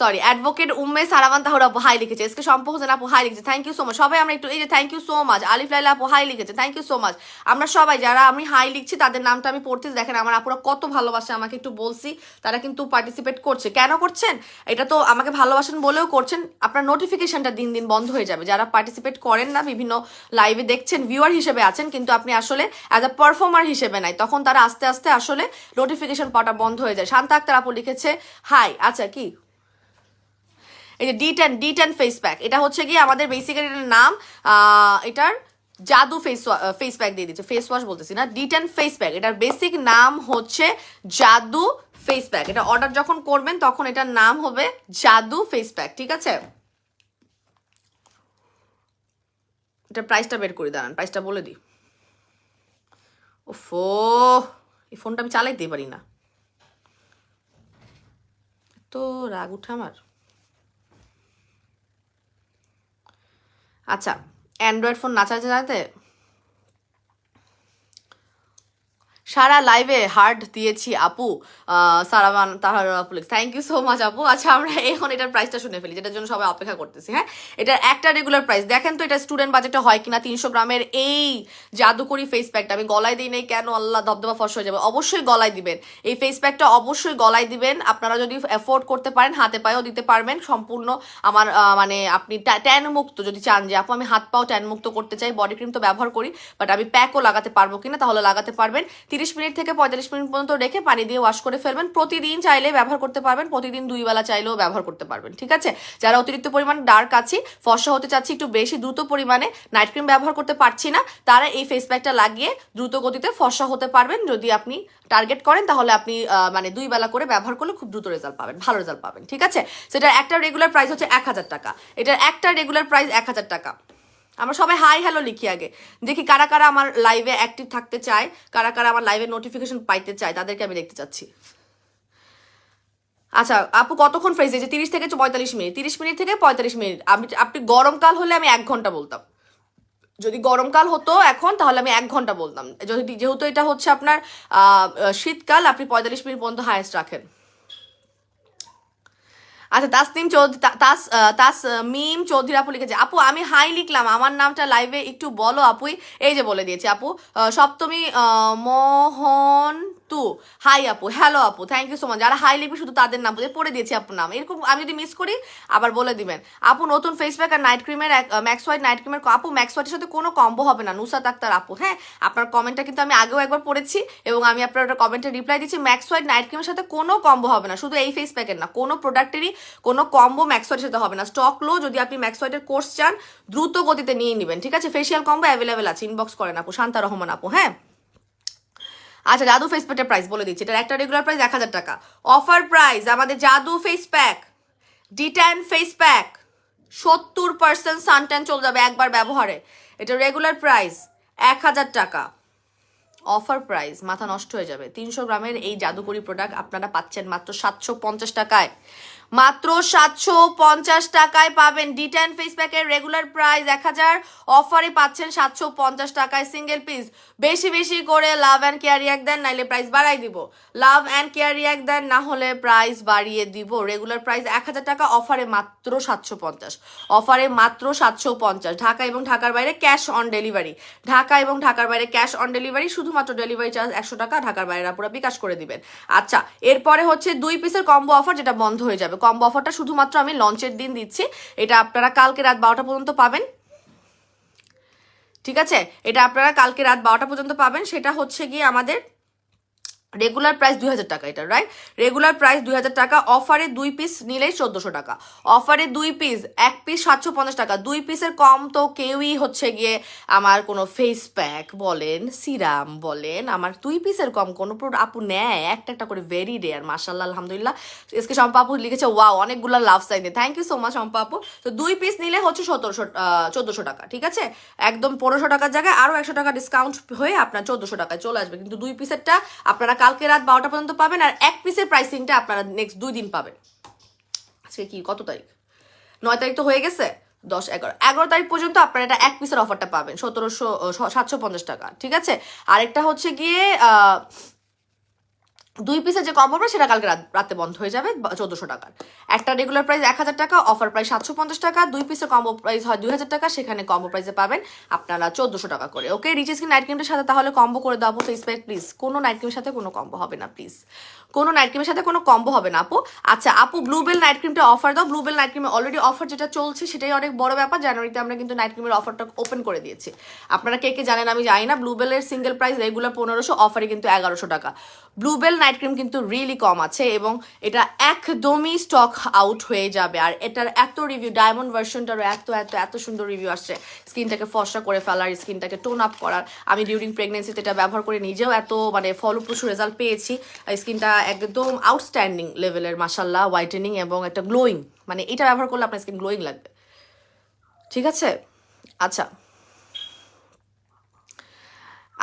sorry advocate Umme সারামান tahr আপু হাই লিখেছে, এসকে সম্পর্ক হোসেন আপু হাই লিখেছে, থ্যাংক ইউ সো মাচ। সবাই আমরা একটু এই যে থ্যাংক ইউ সো মাচ, আলিফ লাইলা আপু হাই লিখেছে, থ্যাংক ইউ সো মাচ। আমরা সবাই যারা আমি হাই লিখছি তাদের নামটা আমি পড়তেছি, দেখেন আমার আপুরা কত ভালোবাসে আমাকে, একটু বলছি তারা কিন্তু পার্টিসিপেট করছে। কেন করছেন? এটা তো আমাকে ভালোবাসেন বলেও করছেন। আপনার নোটিফিকেশনটা দিন দিন বন্ধ হয়ে যাবে, যারা পার্টিসিপেট করেন না, বিভিন্ন লাইভে দেখছেন ভিউয়ার হিসেবে আছেন, কিন্তু আপনি আসলে অ্যাজ আ পারফর্মার হিসেবে নাই, তখন তারা আস্তে আস্তে আসলে নোটিফিকেশন পাওয়াটা বন্ধ হয়ে যায়। শান্তা আক্তার আপু লিখেছে হাই। আচ্ছা, কি এই যে D10 ফেস প্যাক, এটা হচ্ছে গিয়ে আমাদের বেসিক্যালি এটার নাম, এটার জাদু ফেস প্যাক দিয়ে দিচ্ছে, ফেস ওয়াশ বলতেছি না, D10 ফেস প্যাক, এটার বেসিক নাম হচ্ছে জাদু ফেস প্যাক। এটা অর্ডার যখন করবেন তখন এটার নাম হবে জাদু ফেস প্যাক, ঠিক আছে। এটা প্রাইসটা বের করে দাঁড়ান, প্রাইসটা বলে দিই। ওফো, এই ফোনটা আমি চালাইতেই পারি না, তো রাগ উঠে আমার। আচ্ছা, অ্যান্ড্রয়েড ফোন না চালাতে চালাতে সারা লাইভে হার্ট দিয়েছি আপু, সারামান তাহার আপু, থ্যাংক ইউ সো মাচ আপু। আচ্ছা, আমরা এখন এটার প্রাইসটা শুনে ফেলি, যেটার জন্য সবাই অপেক্ষা করতেছি, হ্যাঁ। এটার একটা রেগুলার প্রাইস দেখেন তো, এটা স্টুডেন্ট বাজেটে হয় কিনা। 300 গ্রামের এই জাদুকরি ফেস প্যাকটা আমি গলায় দিই নেই কেন, আল্লাহ ধবধবা ফস হয়ে যাবে। অবশ্যই গলায় দিবেন এই ফেস প্যাকটা, অবশ্যই গলায় দিবেন। আপনারা যদি অ্যাফোর্ড করতে পারেন হাতে পায়েও দিতে পারবেন, সম্পূর্ণ আমার মানে আপনি ট্যান মুক্ত যদি চান যে আপু আমি হাত পাও ট্যান মুক্ত করতে চাই, বডি ক্রিম তো ব্যবহার করি, বাট আমি প্যাকও লাগাতে পারবো কিনা, তাহলে লাগাতে পারবেন। 30 মিনিট থেকে 45 মিনিট পর্যন্ত রেখে পানি দিয়ে ওয়াশ করে ফেলবেন। প্রতিদিন চাইলে ব্যবহার করতে পারবেন, প্রতিদিন 2 বেলা চাইলেও ব্যবহার করতে পারবেন, ঠিক আছে। যারা অতিরিক্ত পরিমাণ ডার্ক আছি, ফর্সা হতে চাচ্ছি, একটু বেশি দ্রুত পরিমাণে নাইট ক্রিম ব্যবহার করতে পারছি না, তারা এই ফেস প্যাকটা লাগিয়ে দ্রুত গতিতে ফর্সা হতে পারবেন। যদি আপনি টার্গেট করেন তাহলে আপনি মানে 2 বেলা করে ব্যবহার করলে খুব দ্রুত রেজাল্ট পাবেন, ভালো রেজাল্ট পাবেন, ঠিক আছে। সেটার একটা রেগুলার প্রাইস হচ্ছে 1000 টাকা, এটার একটা রেগুলার প্রাইস 1000 টাকা। আমরা সবাই হাই হ্যালো লিখি আগে, দেখি কারা কারা আমার লাইভে অ্যাক্টিভ থাকতে চায়, কারা কারা আমার লাইভে নোটিফিকেশন পাইতে চায়, তাদেরকে আমি দেখতে চাচ্ছি। আচ্ছা আপু কতক্ষণ ফ্রেজ, যে 30 থেকে 45 মিনিট, 30 মিনিট থেকে 45 মিনিট। আপনি গরমকাল হলে আমি 1 ঘন্টা বলতাম, যদি গরমকাল হতো এখন তাহলে আমি 1 ঘন্টা বলতাম। যেহেতু এটা হচ্ছে আপনার শীতকাল, আপনি 45 মিনিট পর্যন্ত হাইয়েস্ট রাখেন। আচ্ছা, তাসনিম চৌধুরী তাসমিম চৌধুরী আপু লিখেছে আপু আমি হাই লিখলাম, আমার নামটা লাইভে একটু বলো আপুই। এই যে বলে দিয়েছি আপু, সপ্তমী মোহন কিন্তু হাই আপু, হ্যালো আপু, থ্যাংক ইউ সো মাচ। যারা হাই লিখবে শুধু তাদের নাম পড়ে দিয়েছি আপনার নাম, এরকম আমি যদি মিস করি আবার বলে দিবেন। আপু নতুন ফেস প্যাক আর নাইট ক্রিমের ম্যাক্স হোয়াইট নাইট ক্রিমের আপু ম্যাক্স হোয়াইটের সাথে কোনো কম্বো হবে না নুসাত আক্তার আপু। হ্যাঁ, আপনার কমেন্টটা কিন্তু আমি আগেও একবার পড়েছি এবং আমি আপনার কমেন্টে রিপ্লাই দিচ্ছি। ম্যাক্স হোয়াইট নাইট ক্রিমের সাথে কোনো কম্বো হবে না, শুধু এই ফেস প্যাকের না, কোনো প্রোডাক্টেরই কোনো কম্বো ম্যাক্স হোয়াইটের সাথে হবে না। স্টক লো, যদি আপনি ম্যাক্স হোয়াইটের কোর্স চান দ্রুত গতিতে নিয়ে নেবেন, ঠিক আছে? ফেসিয়াল কম্বো অ্যাভেলেবেল আছে, ইনবক্স করেন আপু, শান্তা রহমান আপু। হ্যাঁ, আচ্ছা জাদু ফেস প্যাকের প্রাইস বলে দিচ্ছি। এটার একটা রেগুলার প্রাইস 1000 টাকা, অফার প্রাইস আমাদের জাদু face pack de-tan face pack 70% suntan চলে যাবে একবার ব্যবহারে। এটা রেগুলার প্রাইস 1000 টাকা, অফার প্রাইস মাথা নষ্ট হয়ে যাবে। 300 গ্রামের এই জাদুকরি প্রোডাক্ট আপনারা পাচ্ছেন মাত্র 750 টাকায়, মাত্র 750 টাকায় পাবেন। ডিট্যান ফেস প্যাকের রেগুলার প্রাইস 1000, অফারে পাচ্ছেন 750 টাকায় সিঙ্গেল পিস। বেশি বেশি করে লাভ অ্যান্ড কেয়ার রিয়াক দেন, নাইলে প্রাইস বাড়াই দিব। লাভ অ্যান্ড কেয়ার রিয়াক দেন, না হলে প্রাইস বাড়িয়ে দিব। রেগুলার প্রাইস 1000 টাকা, অফারে মাত্র 750, অফারে মাত্র 750। ঢাকা এবং ঢাকার বাইরে ক্যাশ অন ডেলিভারি, ঢাকা এবং ঢাকার বাইরে ক্যাশ অন ডেলিভারি, শুধুমাত্র ডেলিভারি চার্জ 100 টাকা, ঢাকার বাইরে পুরো বিকাশ করে দিবেন। আচ্ছা, এরপরে হচ্ছে 2 পিসের কম্বো অফার, যেটা বন্ধ হয়ে যাবে। কম্বো অফারটা শুধুমাত্র আমি লঞ্চের দিন দিচ্ছি, এটা আপনারা কালকে রাত 12টা পর্যন্ত পাবেন, ঠিক আছে? এটা আপনারা কালকে রাত 12টা পর্যন্ত পাবেন। সেটা হচ্ছে গিয়ে আমাদের রেগুলার প্রাইস 2000 টাকা, এটা রাইট? রেগুলার প্রাইস 2000 টাকা, অফারে 2 পিস নিলেই 1400 টাকা, অফারে 2 পিস, 1 পিস 750 টাকা। 2 পিসের কম তো কেউই হচ্ছে গিয়ে আমার কোনো ফেস প্যাক বলেন, সিরাম বলেন, আমার 2 পিসের কম কোনো আপু নেয়, একটা একটা করে, ভেরি রেয়ার। মাশাআল্লাহ, আলহামদুলিল্লাহ। এসকে শম্পা আপু লিখেছে ওয়াও, অনেকগুলো লাভ সাইনে, thank you so much Shampa আপু। তো 2 পিস নিলে হচ্ছে 1400 টাকা, ঠিক আছে? একদম 1500 টাকার জায়গায় আরো 100 টাকা ডিসকাউন্ট হয়ে আপনার 1400 টাকায় চলে আসবে। কিন্তু 2 পিসেরটা আপনারা কালকে রাত 12টা পর্যন্ত পাবেন, আর 1 পিসের প্রাইসিংটা আপনারা নেক্সট 2 দিন পাবেন। আজকে কি কত তারিখ? 9 তারিখ তো হয়ে গেছে, 10, 11 তারিখ পর্যন্ত আপনারা এটা 1 পিসের অফারটা পাবেন 750 টাকা, ঠিক আছে? আরেকটা হচ্ছে গিয়ে 2 পিসের যে কম্বো প্রাইস সেটা কালকে রাতে বন্ধ হয়ে যাবে 1400 টাকার। একটা রেগুলার প্রাইস 1000 টাকা, অফার প্রাইস 750 টাকা। 2 পিসের কম্বো প্রাইস হয় 2000 টাকা, সেখানে কম্বো প্রাইসে পাবেন আপনারা 1400 টাকা করে। ওকে, রিচেস কি নাইট ক্রিমের সাথে তাহলে কম্বো করে দাও ফেস প্যাক প্লিজ। কোনো নাইট ক্রিমের সাথে কোনো কম্বো হবে না প্লিজ, কোনো নাইট ক্রিমের সাথে কোনো কম্বো হবে না আপু। আচ্ছা আপু, ব্লুবেল নাইট ক্রিমটা অফার দাও। ব্লুবেল নাইট ক্রিমে অলরেডি অফার যেটা চলছে সেটাই অনেক বড় ব্যাপার। জানুয়ারিতে আমরা কিন্তু নাইট ক্রিমের অফারটা ওপেন করে দিয়েছি। আপনারা কে কে জানেন আমি জানি না। ব্লুবেলের সিঙ্গেল প্রাইস রেগুলার 1500, অফারে কিন্তু 1100 টাকা। ব্লুবেল নাইট ক্রিম কিন্তু রিয়েলি কম আছে এবং এটা একদমই স্টক আউট হয়ে যাবে। আর এটার এত রিভিউ, ডায়মন্ড ভার্সনটারও এত এত এত সুন্দর রিভিউ আসছে, স্কিনটাকে ফর্সা করে ফেলার, স্কিনটাকে টোন আপ করার। আমি ডিউরিং প্রেগনেন্সিতে এটা ব্যবহার করে নিজেও এত ফলপ্রসূ রেজাল্ট পেয়েছি। স্কিনটা একদম আউটস্ট্যান্ডিং লেভেলের, মাশাল্লাহ, হোয়াইটেনিং এবং একটা গ্লোয়িং। এটা ব্যবহার করলে আপনার স্কিন গ্লোয়িং লাগবে, ঠিক আছে? আচ্ছা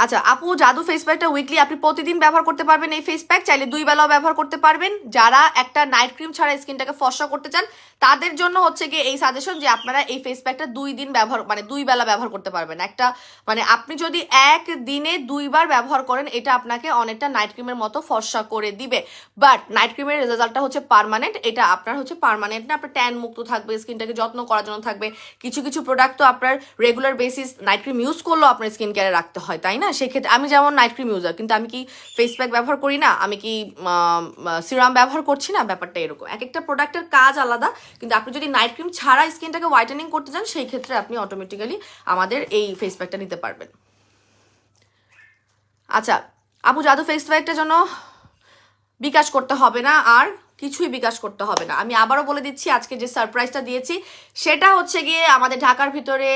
আচ্ছা আপু, জাদু ফেস প্যাকটা উইকলি আপনি প্রতিদিন ব্যবহার করতে পারবেন। এই ফেস প্যাক চাইলে 2 বেলাও ব্যবহার করতে পারবেন। যারা একটা নাইট ক্রিম ছাড়া স্কিনটাকে ফর্সা করতে চান তাদের জন্য হচ্ছে গিয়ে এই সাজেশন যে আপনারা এই ফেস প্যাকটা 2 দিন ব্যবহার 2 বেলা ব্যবহার করতে পারবেন। একটা আপনি যদি এক দিনে 2 বার ব্যবহার করেন এটা আপনাকে অনেকটা নাইট ক্রিমের মতো ফর্সা করে দিবে। বাট নাইট ক্রিমের রেজাল্টটা হচ্ছে পার্মানেন্ট, এটা আপনার হচ্ছে পার্মানেন্ট না, আপনার ট্যান মুক্ত থাকবে, স্কিনটাকে যত্ন করার জন্য থাকবে। কিছু কিছু প্রোডাক্ট তো আপনার regular basis night cream use করলেও আপনার স্কিন কেয়ারে রাখতে হয়, তাই না? সেক্ষেত্রে আমি যেমন নাইট ক্রিম ইউজার, কিন্তু আমি কি ফেস প্যাক ব্যবহার করি না, আমি কি সিরাম ব্যবহার করছি না, ব্যাপারটা এরকম। এক একটা প্রোডাক্টের কাজ আলাদা। কিন্তু আপনি যদি নাইট ক্রিম ছাড়া স্কিনটাকে হোয়াইটেনিং করতে চান সেই ক্ষেত্রে আপনি অটোমেটিক্যালি আমাদের এই ফেস প্যাকটা নিতে পারবেন। আচ্ছা আপু, জাদু ফেস প্যাকটার জন্য বিকাশ করতে হবে না, আর কিছুই বিকাশ করতে হবে না। আমি আবারও বলে দিচ্ছি, আজকে যে সারপ্রাইজটা দিয়েছি সেটা হচ্ছে গিয়ে আমাদের ঢাকার ভিতরে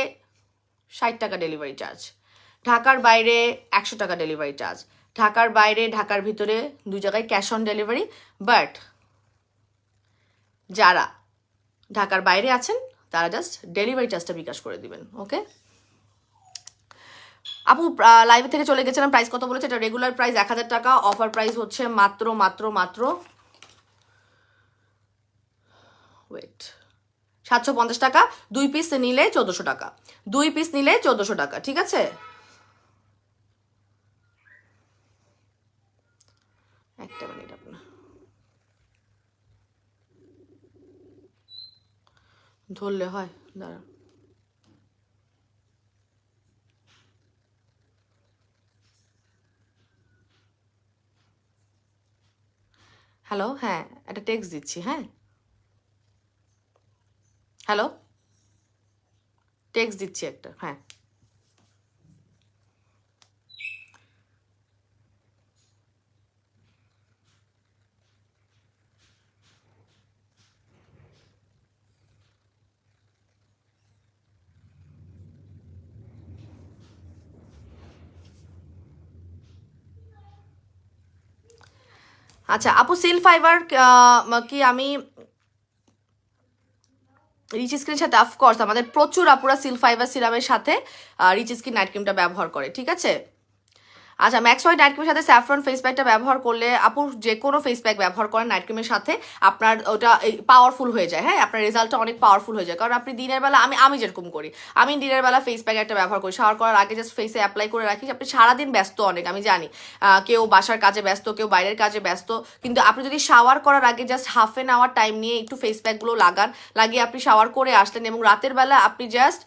60 টাকা ডেলিভারি চার্জ, ঢাকার বাইরে 100 টাকা ডেলিভারি চার্জ, ঢাকার বাইরে ঢাকার ভিতরে 2 জায়গায় ক্যাশ অন ডেলিভারি। বাট যারা ঢাকার বাইরে আছেন তারা জাস্ট ডেলিভারি চার্জটা বিকাশ করে দিবেন। ওকে আপু, লাইভ থেকে চলে গেছিলাম, প্রাইস কত বলেছে? এটা রেগুলার প্রাইস 1000 টাকা, অফার প্রাইস হচ্ছে মাত্র মাত্র মাত্র ওয়েট 750 টাকা। 2 পিস নিলে 1400 টাকা, 2 পিস নিলে 1400 টাকা, ঠিক আছে? একটা মিনিট, আপনার ধরলে হয়, দাঁড়া। হ্যালো, হ্যাঁ একটা টেক্সট দিচ্ছি, হ্যাঁ হ্যালো, টেক্সট দিচ্ছি একটা, হ্যাঁ। আচ্ছা আপু, সিল ফাইবার কি আমি রিচ স্কিনের সাথে, অফকোর্স আমাদের প্রচুর আপুরা সিল ফাইবার সিরামের সাথে রিচ স্কিন নাইট ক্রিমটা ব্যবহার করে, ঠিক আছে। আচ্ছা, ম্যাক্স হোয়াইট নাইট ক্রিমের সাথে স্যাফরন ফেস প্যাকটা ব্যবহার করলে, আপু যে কোনো ফেস প্যাক ব্যবহার করেন নাইট ক্রিমের সাথে, আপনার ওটা পাওয়ারফুল হয়ে যায়, হ্যাঁ আপনার রেজাল্টটা অনেক পাওয়ারফুল হয়ে যায়। কারণ আপনি দিনের বেলা, আমি যেরকম করি, আমি দিনের বেলা ফেস প্যাক একটা ব্যবহার করি, শাওয়ার করার আগে জাস্ট ফেসে অ্যাপ্লাই করে রাখি। আপনি সারাদিন ব্যস্ত অনেক, আমি জানি কেউ বাসার কাজে ব্যস্ত, কেউ বাইরের কাজে ব্যস্ত, কিন্তু আপনি যদি শাওয়ার করার আগে just half an hour time নিয়ে একটু ফেস প্যাকগুলো লাগান, লাগিয়ে আপনি শাওয়ার করে আসলেন এবং রাতের বেলা আপনি জাস্ট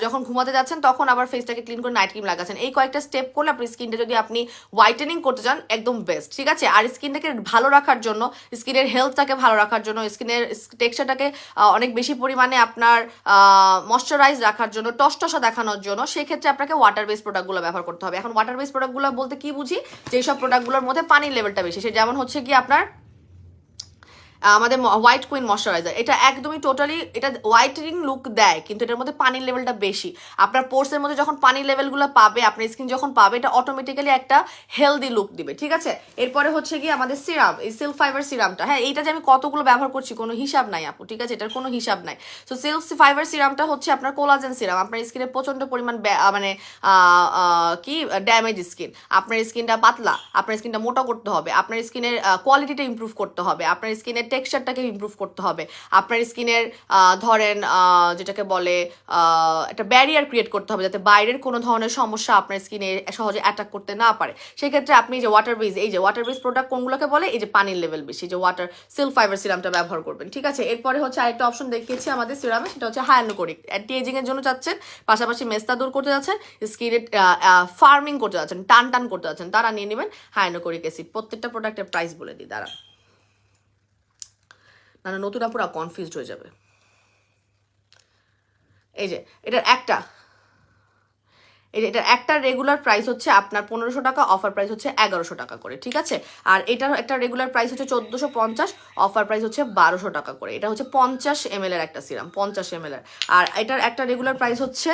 যখন ঘুমাতে যাচ্ছেন তখন আবার ফেসটাকে ক্লিন করে নাইট ক্রিম লাগাচ্ছেন, এই কয়েকটা স্টেপ করলে আপনি স্কিনটা যদি আপনি হোয়াইটেনিং করতে চান একদম বেস্ট, ঠিক আছে। আর স্কিনটাকে ভালো রাখার জন্য, স্কিনের হেলথটাকে ভালো রাখার জন্য, স্কিনের টেক্সচারটাকে অনেক বেশি পরিমাণে আপনার ময়শ্চারাইজ রাখার জন্য, টসটসা দেখানোর জন্য, সেক্ষেত্রে আপনাকে ওয়াটার বেস প্রোডাক্টগুলো ব্যবহার করতে হবে। এখন ওয়াটার বেস প্রোডাক্টগুলো বলতে কি বুঝি, যেসব প্রোডাক্টগুলোর মধ্যে পানির লেভেলটা বেশি, সে যেমন হচ্ছে কি আপনার আমাদের হোয়াইট কুইন ময়শ্চারাইজার, এটা একদমই টোটালি এটা হোয়াইটেনিং লুক দেয়, কিন্তু এটার মধ্যে পানির লেভেলটা বেশি। আপনার পোর্সের মধ্যে যখন পানির লেভেলগুলো পাবে, আপনার স্কিন যখন পাবে, এটা অটোমেটিক্যালি একটা হেলদি লুক দিবে, ঠিক আছে। এরপরে হচ্ছে কি আমাদের সিরাম, এই সিল্ক ফাইবার সিরামটা, হ্যাঁ এইটা যে আমি কতগুলো ব্যবহার করছি কোনো হিসাব নাই আপু, ঠিক আছে, এটার কোনো হিসাব নাই। তো সিল্ক ফাইবার সিরামটা হচ্ছে আপনার কোলাজেন সিরাম, আপনার স্কিনে প্রচণ্ড পরিমাণ মানে কি ড্যামেজ স্কিন, আপনার স্কিনটা পাতলা, আপনার স্কিনটা মোটা করতে হবে, আপনার স্কিনের কোয়ালিটিটা ইমপ্রুভ করতে হবে, আপনার স্কিনের টেক্সচারটাকে ইমপ্রুভ করতে হবে, আপনার স্কিনের ধরেন যেটাকে বলে একটা ব্যারিয়ার ক্রিয়েট করতে হবে, যাতে বাইরের কোনো ধরনের সমস্যা আপনার স্কিনে সহজে অ্যাটাক করতে না পারে। সেক্ষেত্রে আপনি যে ওয়াটার বেস, এই যে ওয়াটার বেস প্রোডাক্ট কোনগুলোকে বলে, এই যে পানির লেভেল বেশি, যে ওয়াটার সিল্ক ফাইবার সিরামটা ব্যবহার করবেন, ঠিক আছে। এরপরে হচ্ছে আরেকটা অপশন দেখিয়েছি আমাদের সিরামে, সেটা হচ্ছে হায়ালুরোনিক, অ্যান্টি এজিং এর জন্য চাচ্ছেন, পাশাপাশি মেস্তা দূর করতে যাচ্ছেন, স্কিনে ফার্মিং করতে যাচ্ছেন, টান টান করতে যাচ্ছেন, তারা নিয়ে নেবেন হায়ালুরোনিক অ্যাসিড। প্রত্যেকটা প্রোডাক্টের প্রাইস বলে দিই দাঁড়া, না নতুন আপুরা কনফিউজড হয়ে যাবে। এই যে এটার একটা রেগুলার প্রাইস হচ্ছে আপনার 1500 টাকা, অফার প্রাইস হচ্ছে 1100 টাকা করে, ঠিক আছে। আর এটার একটা রেগুলার প্রাইস হচ্ছে 1450, অফার প্রাইস হচ্ছে 1200 টাকা করে। এটা হচ্ছে 50 ml এর একটা সিরাম, 50 ml এর। আর এটার একটা রেগুলার প্রাইস হচ্ছে,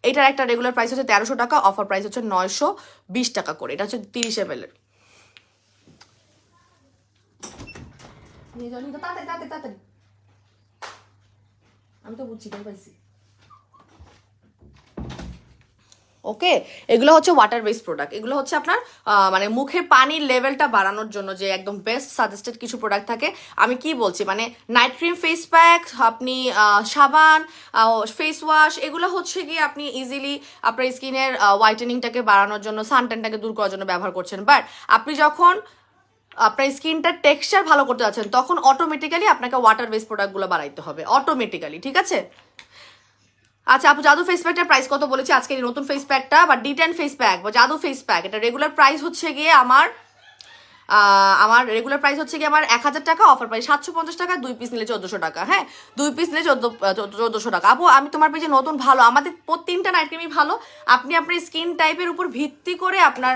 এটার একটা রেগুলার প্রাইস হচ্ছে 1300 টাকা, অফার প্রাইস হচ্ছে 920 টাকা করে। এটা হচ্ছে 30 ml এর। আমি তো বুঝছি পাইছি। ওকে, এগুলো হচ্ছে ওয়াটার বেস প্রোডাক্ট, এগুলো হচ্ছে আপনার মানে মুখের পানির লেভেলটা বাড়ানোর জন্য যে একদম বেস্ট সাজেস্টেড কিছু প্রোডাক্ট থাকে। আমি কি বলছি, মানে নাইট ক্রিম, ফেস প্যাক, আপনি সাবান, ফেস ওয়াশ, এগুলো হচ্ছে গিয়ে আপনি ইজিলি আপনার স্কিনের হোয়াইটেনিংটাকে বাড়ানোর জন্য, সানট্যানটাকে দূর করার জন্য ব্যবহার করছেন। বাট আপনি যখন আপনার স্কিনটার টেক্সচার ভালো করতে যাচ্ছেন, তখন অটোমেটিক্যালি আপনাকে ওয়াটার বেস প্রোডাক্টগুলো বাড়াইতে হবে, অটোমেটিক্যালি, ঠিক আছে। আচ্ছা আপু, জাদু ফেস প্যাকটার প্রাইস কত বলেছি আজকে, নতুন ফেস প্যাকটা বা D10 ফেস প্যাক বা জাদু ফেস প্যাক, এটা রেগুলার প্রাইস হচ্ছে গিয়ে আমার রেগুলার প্রাইস হচ্ছে কি আমার 1000 টাকা, অফার প্রাইস 750 টাকা, 2 পিস নিলে 1400 টাকা, হ্যাঁ 2 পিস নিলে 1400 টাকা। আপু আমি তোমার পেজে নতুন, ভালো, আমাদের তিনটা নাইট ক্রিমই ভালো, আপনি আপনার স্কিন টাইপের উপর ভিত্তি করে আপনার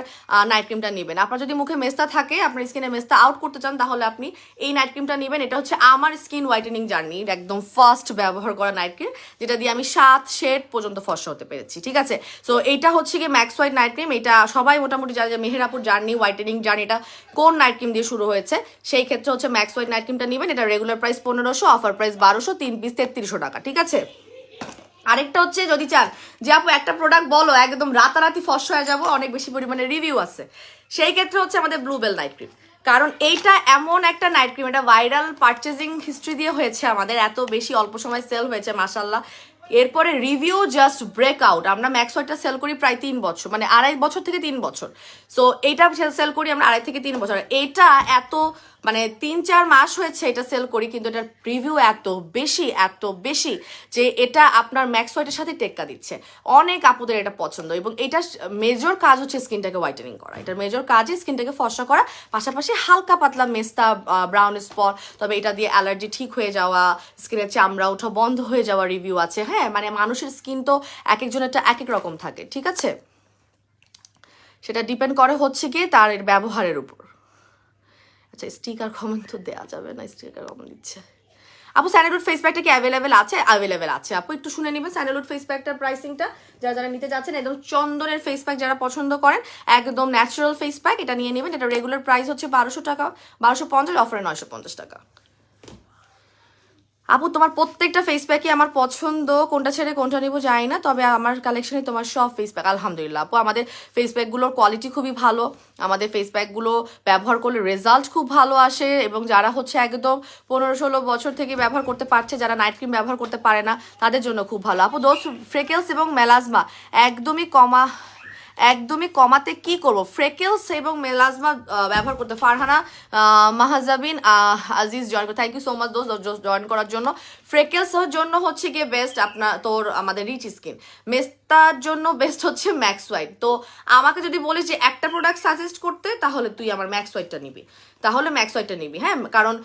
নাইট ক্রিমটা নেবেন। আপনার যদি মুখে মেস্তা থাকে, আপনার স্কিনে মেস্তা আউট করতে চান, তাহলে আপনি এই নাইট ক্রিমটা নেবেন। এটা হচ্ছে আমার স্কিন হোয়াইটেনিং জার্নির একদম ফার্স্ট ব্যবহার করা নাইট ক্রিম, যেটা দিয়ে আমি 7 শেড পর্যন্ত ফর্সা হতে পেরেছি, ঠিক আছে। সো এইটা হচ্ছে কি ম্যাক্স হোয়াইট নাইট ক্রিম, এটা সবাই মোটামুটি জানে যে মেহেরাপুর জার্নি, হোয়াইটেনিং জার্নি, এটা কোন নাইট ক্রিম দিয়ে শুরু হয়েছে, সেই ক্ষেত্রে হচ্ছে ম্যাক্স হোয়াইট নাইট ক্রিমটা নেবেন। এটা regular price 1500, offer price 1200, 3 piece 3300 টাকা, ঠিক আছে। আরেকটা হচ্ছে যদি চান যে আপু একটা প্রোডাক্ট বলো একদম রাতারাতি ফর্সা হয়ে যাবো, অনেক বেশি পরিমাণে রিভিউ আছে, সেই ক্ষেত্রে হচ্ছে আমাদের ব্লুবেল নাইট ক্রিম। কারণ এইটা এমন একটা নাইট ক্রিম, এটা ভাইরাল পারচেজিং হিস্ট্রি দিয়ে হয়েছে আমাদের, এত বেশি অল্প সময় সেল হয়েছে মাশাল্লাহ। এরপরে রিভিউ জাস্ট ব্রেক আউট। আমরা ম্যাক্স হোয়াইটটা সেল করি প্রায় 3 বছর, মানে 2.5 বছর থেকে 3 বছর। সো এইটা সেল করি আমরা 2.5 থেকে 3 বছর। এইটা এত মানে 3-4 মাস হয়েছে এটা সেল করি, কিন্তু এটার রিভিউ এত বেশি যে এটা আপনার ম্যাক্স হোয়াইটের সাথে টেক্কা দিচ্ছে। অনেক আপুদের এটা পছন্দ, এবং এটা মেজর কাজ হচ্ছে স্কিনটাকে হোয়াইটেনিং করা। এটার মেজর কাজই স্কিনটাকে ফর্সা করা, পাশাপাশি হালকা পাতলা মেস্তা, ব্রাউন স্পট, তবে এটা দিয়ে অ্যালার্জি ঠিক হয়ে যাওয়া, স্কিনের চামড়া ওঠা বন্ধ হয়ে যাওয়া রিভিউ আছে। হ্যাঁ, মানে মানুষের স্কিন তো এক একজনেরটা এক এক রকম থাকে, ঠিক আছে? সেটা ডিপেন্ড করে হচ্ছে গিয়ে তার ব্যবহারের উপর। আচ্ছা, স্টিকার কমেন্ট তো দেওয়া যাবে না, স্টিকার কমেন্ট দিচ্ছে। আপু স্যান্ডেলউড ফেস প্যাকটা কি অ্যাভেলেবেল আছে? অ্যাভেলেবেল আছে আপু, একটু শুনে নেবেন স্যান্ডেলউড ফেস প্যাকটার প্রাইসিংটা। যারা নিতে যাচ্ছেন, একদম চন্দনের ফেস প্যাক যারা পছন্দ করেন, একদম ন্যাচারাল ফেস প্যাক, এটা নিয়ে নেবেন। এটা রেগুলার প্রাইস হচ্ছে 1200 টাকা, 1250, অফারে 950 টাকা। আপু তোমার প্রত্যেকটা ফেস প্যাকই আমার পছন্দ, কোনটা ছেড়ে কোনটা নিবো জানি না, তবে আমার কালেকশনে তোমার সব ফেস প্যাক আলহামদুলিল্লাহ। আপু আমাদের ফেস প্যাকগুলোর কোয়ালিটি খুবই ভালো, আমাদের ফেস প্যাকগুলো ব্যবহার করলে রেজাল্ট খুব ভালো আসে, এবং যারা হচ্ছে একদম 15-16 বছর থেকে ব্যবহার করতে পারছে, যারা নাইট ক্রিম ব্যবহার করতে পারে না, তাদের জন্য খুব ভালো। আপু দোজ ফ্রেকেলস এবং মেলাজমা একদমই কমাতে কি করব? ফ্রেকেলস এবং মেলাজমা ব্যবহার করতে Farhana Mahajabin Aziz join, thank you so much those join করার জন্য। ফ্রেকেলসের জন্য হচ্ছে গিয়ে বেস্ট আপনার আমাদের রিচ স্কিন, মেস্তার জন্য বেস্ট হচ্ছে ম্যাক্স হোয়াইট। তো আমাকে যদি বলিস যে একটা প্রোডাক্ট সাজেস্ট করতে, তাহলে তুই আমার ম্যাক্স হোয়াইটটা নিবি, হ্যাঁ, কারণ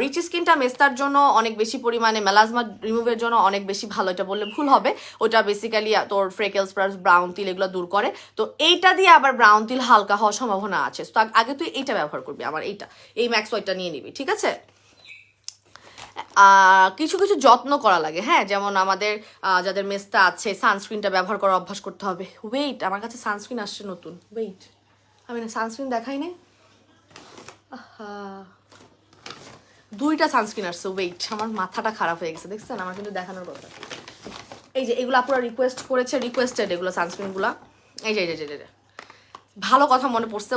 রিচ স্কিনটা মেস্তার জন্য অনেক বেশি পরিমাণে, মেলাজমা রিমুভের জন্য অনেক বেশি ভালো, এটা বললে ভুল হবে। ওটা বেসিক্যালি তোর ফ্রেকেলস প্লাস ব্রাউন তিল এগুলো দূর করে। তো এইটা দিয়ে আবার ব্রাউন তিল হালকা হওয়ার সম্ভাবনা আছে। তো আগে তুই এইটা ব্যবহার করবি, আমার এই ম্যাক্স হোয়াইটটা নিয়ে নিবি, ঠিক আছে? কিছু কিছু যত্ন করা লাগে, হ্যাঁ, যেমন আমাদের যাদের মেস্তা আছে, সানস্ক্রিনটা ব্যবহার করার অভ্যাস করতে হবে। ওয়েট, আমার কাছে সানস্ক্রিন আসছে নতুন, ওয়েট, আমি না সানস্ক্রিন দেখাই নে। দুইটা সানস্ক্রিন আসছে, ওয়েট, আমার মাথাটা খারাপ হয়ে গেছে, দেখছেন? আমার কিন্তু দেখানোর কথা। এই যে এগুলো আপনারা রিকোয়েস্ট করেছে, রিকোয়েস্টেড এগুলো সানস্ক্রিনগুলো। এই যে ভালো কথা মনে পড়ছে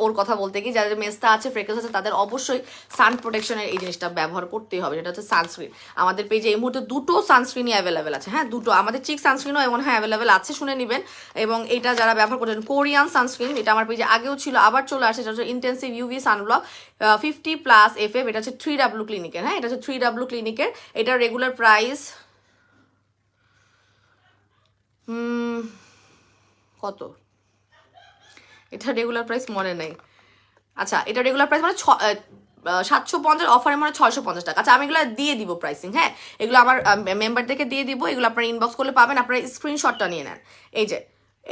ওর কথা বলতে গিয়ে, যাদের মেস্তা আছে, ফ্রেকেলস আছে, তাদের অবশ্যই সান প্রোটেকশনের এই জিনিসটা ব্যবহার করতেই হবে, যেটা হচ্ছে সানস্ক্রিন। আমাদের পেজে এই মুহূর্তে 2টো সানস্ক্রিনই অ্যাভেলেবেল আছে, হ্যাঁ, 2টো। আমাদের চিক সানস্ক্রিনও এমন হ্যাঁ অ্যাভেলেবেল আছে, শুনে নেবেন। এবং এটা যারা ব্যবহার করছেন, কোরিয়ান সানস্ক্রিন, এটা আমার পেজে আগেও ছিল, আবার চলে আসে, এটা হচ্ছে ইন্টেন্সিভ ইউভি সানব্লক 50+ FF, এটা হচ্ছে 3W ক্লিনিকের, হ্যাঁ, এটা হচ্ছে 3W ক্লিনিকের। এটার রেগুলার প্রাইস কত? এটা রেগুলার প্রাইস মনে নেই। আচ্ছা, এটা রেগুলার প্রাইস মানে 750, অফারে মানে 650 টাকা। আচ্ছা, আমি এগুলো দিয়ে দিব প্রাইসিং, হ্যাঁ, এগুলো আমার মেম্বারদেরকে দিয়ে দিব, এগুলো আপনারা ইনবক্স করলে পাবেন, আপনারা স্ক্রিনশটটা নিয়ে নেন।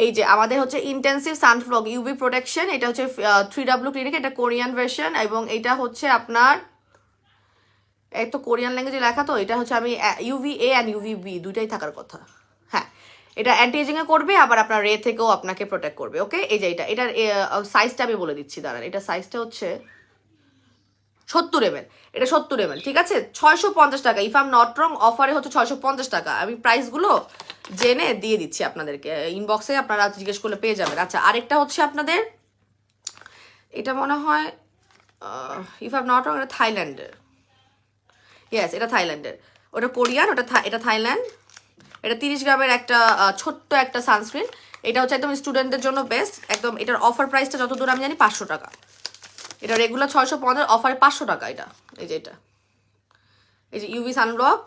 এই যে আমাদের হচ্ছে ইন্টেন্সিভ সানফ্লক ইউভি প্রোটেকশন, এটা হচ্ছে 3W ক্লিনিক, এটা কোরিয়ান ভার্সন, এবং এটা হচ্ছে আপনার এই তো কোরিয়ান ল্যাঙ্গুয়েজে লেখা, তো এটা হচ্ছে আমি UVA অ্যান্ড UVB দুইটাই থাকার কথা, হ্যাঁ। এটা অ্যান্টি এজিংয়ে করবে, আবার আপনার রে থেকেও আপনাকে প্রোটেক্ট করবে, ওকে? এই যে এটার সাইজটা আমি বলে দিচ্ছি, দাঁড়ান, এটা সাইজটা হচ্ছে 70 ml, এটা 70 ml, ঠিক আছে? 650 টাকা, if I am not wrong, অফারে হচ্ছে 650 টাকা। আমি প্রাইসগুলো জেনে দিয়ে দিচ্ছি আপনাদেরকে, ইনবক্সে আপনারা জিজ্ঞেস করলে পেয়ে যাবেন। আচ্ছা, আরেকটা হচ্ছে আপনাদের, এটা মনে হয় if I am not wrong, এটা থাইল্যান্ডের, ইয়েস, এটা থাইল্যান্ডের, ওটা কোরিয়ান, এটা থাইল্যান্ড। এটা 30 গ্রামের একটা ছোট্ট একটা সানস্ক্রিন, এটা হচ্ছে একদম স্টুডেন্টদের জন্য বেস্ট একদম। এটার অফার প্রাইসটা যতদূর আমি জানি 500 টাকা, এটা রেগুলার 650, অফারে 500 টাকা। এটা এই যে ইউভি সানব্লক,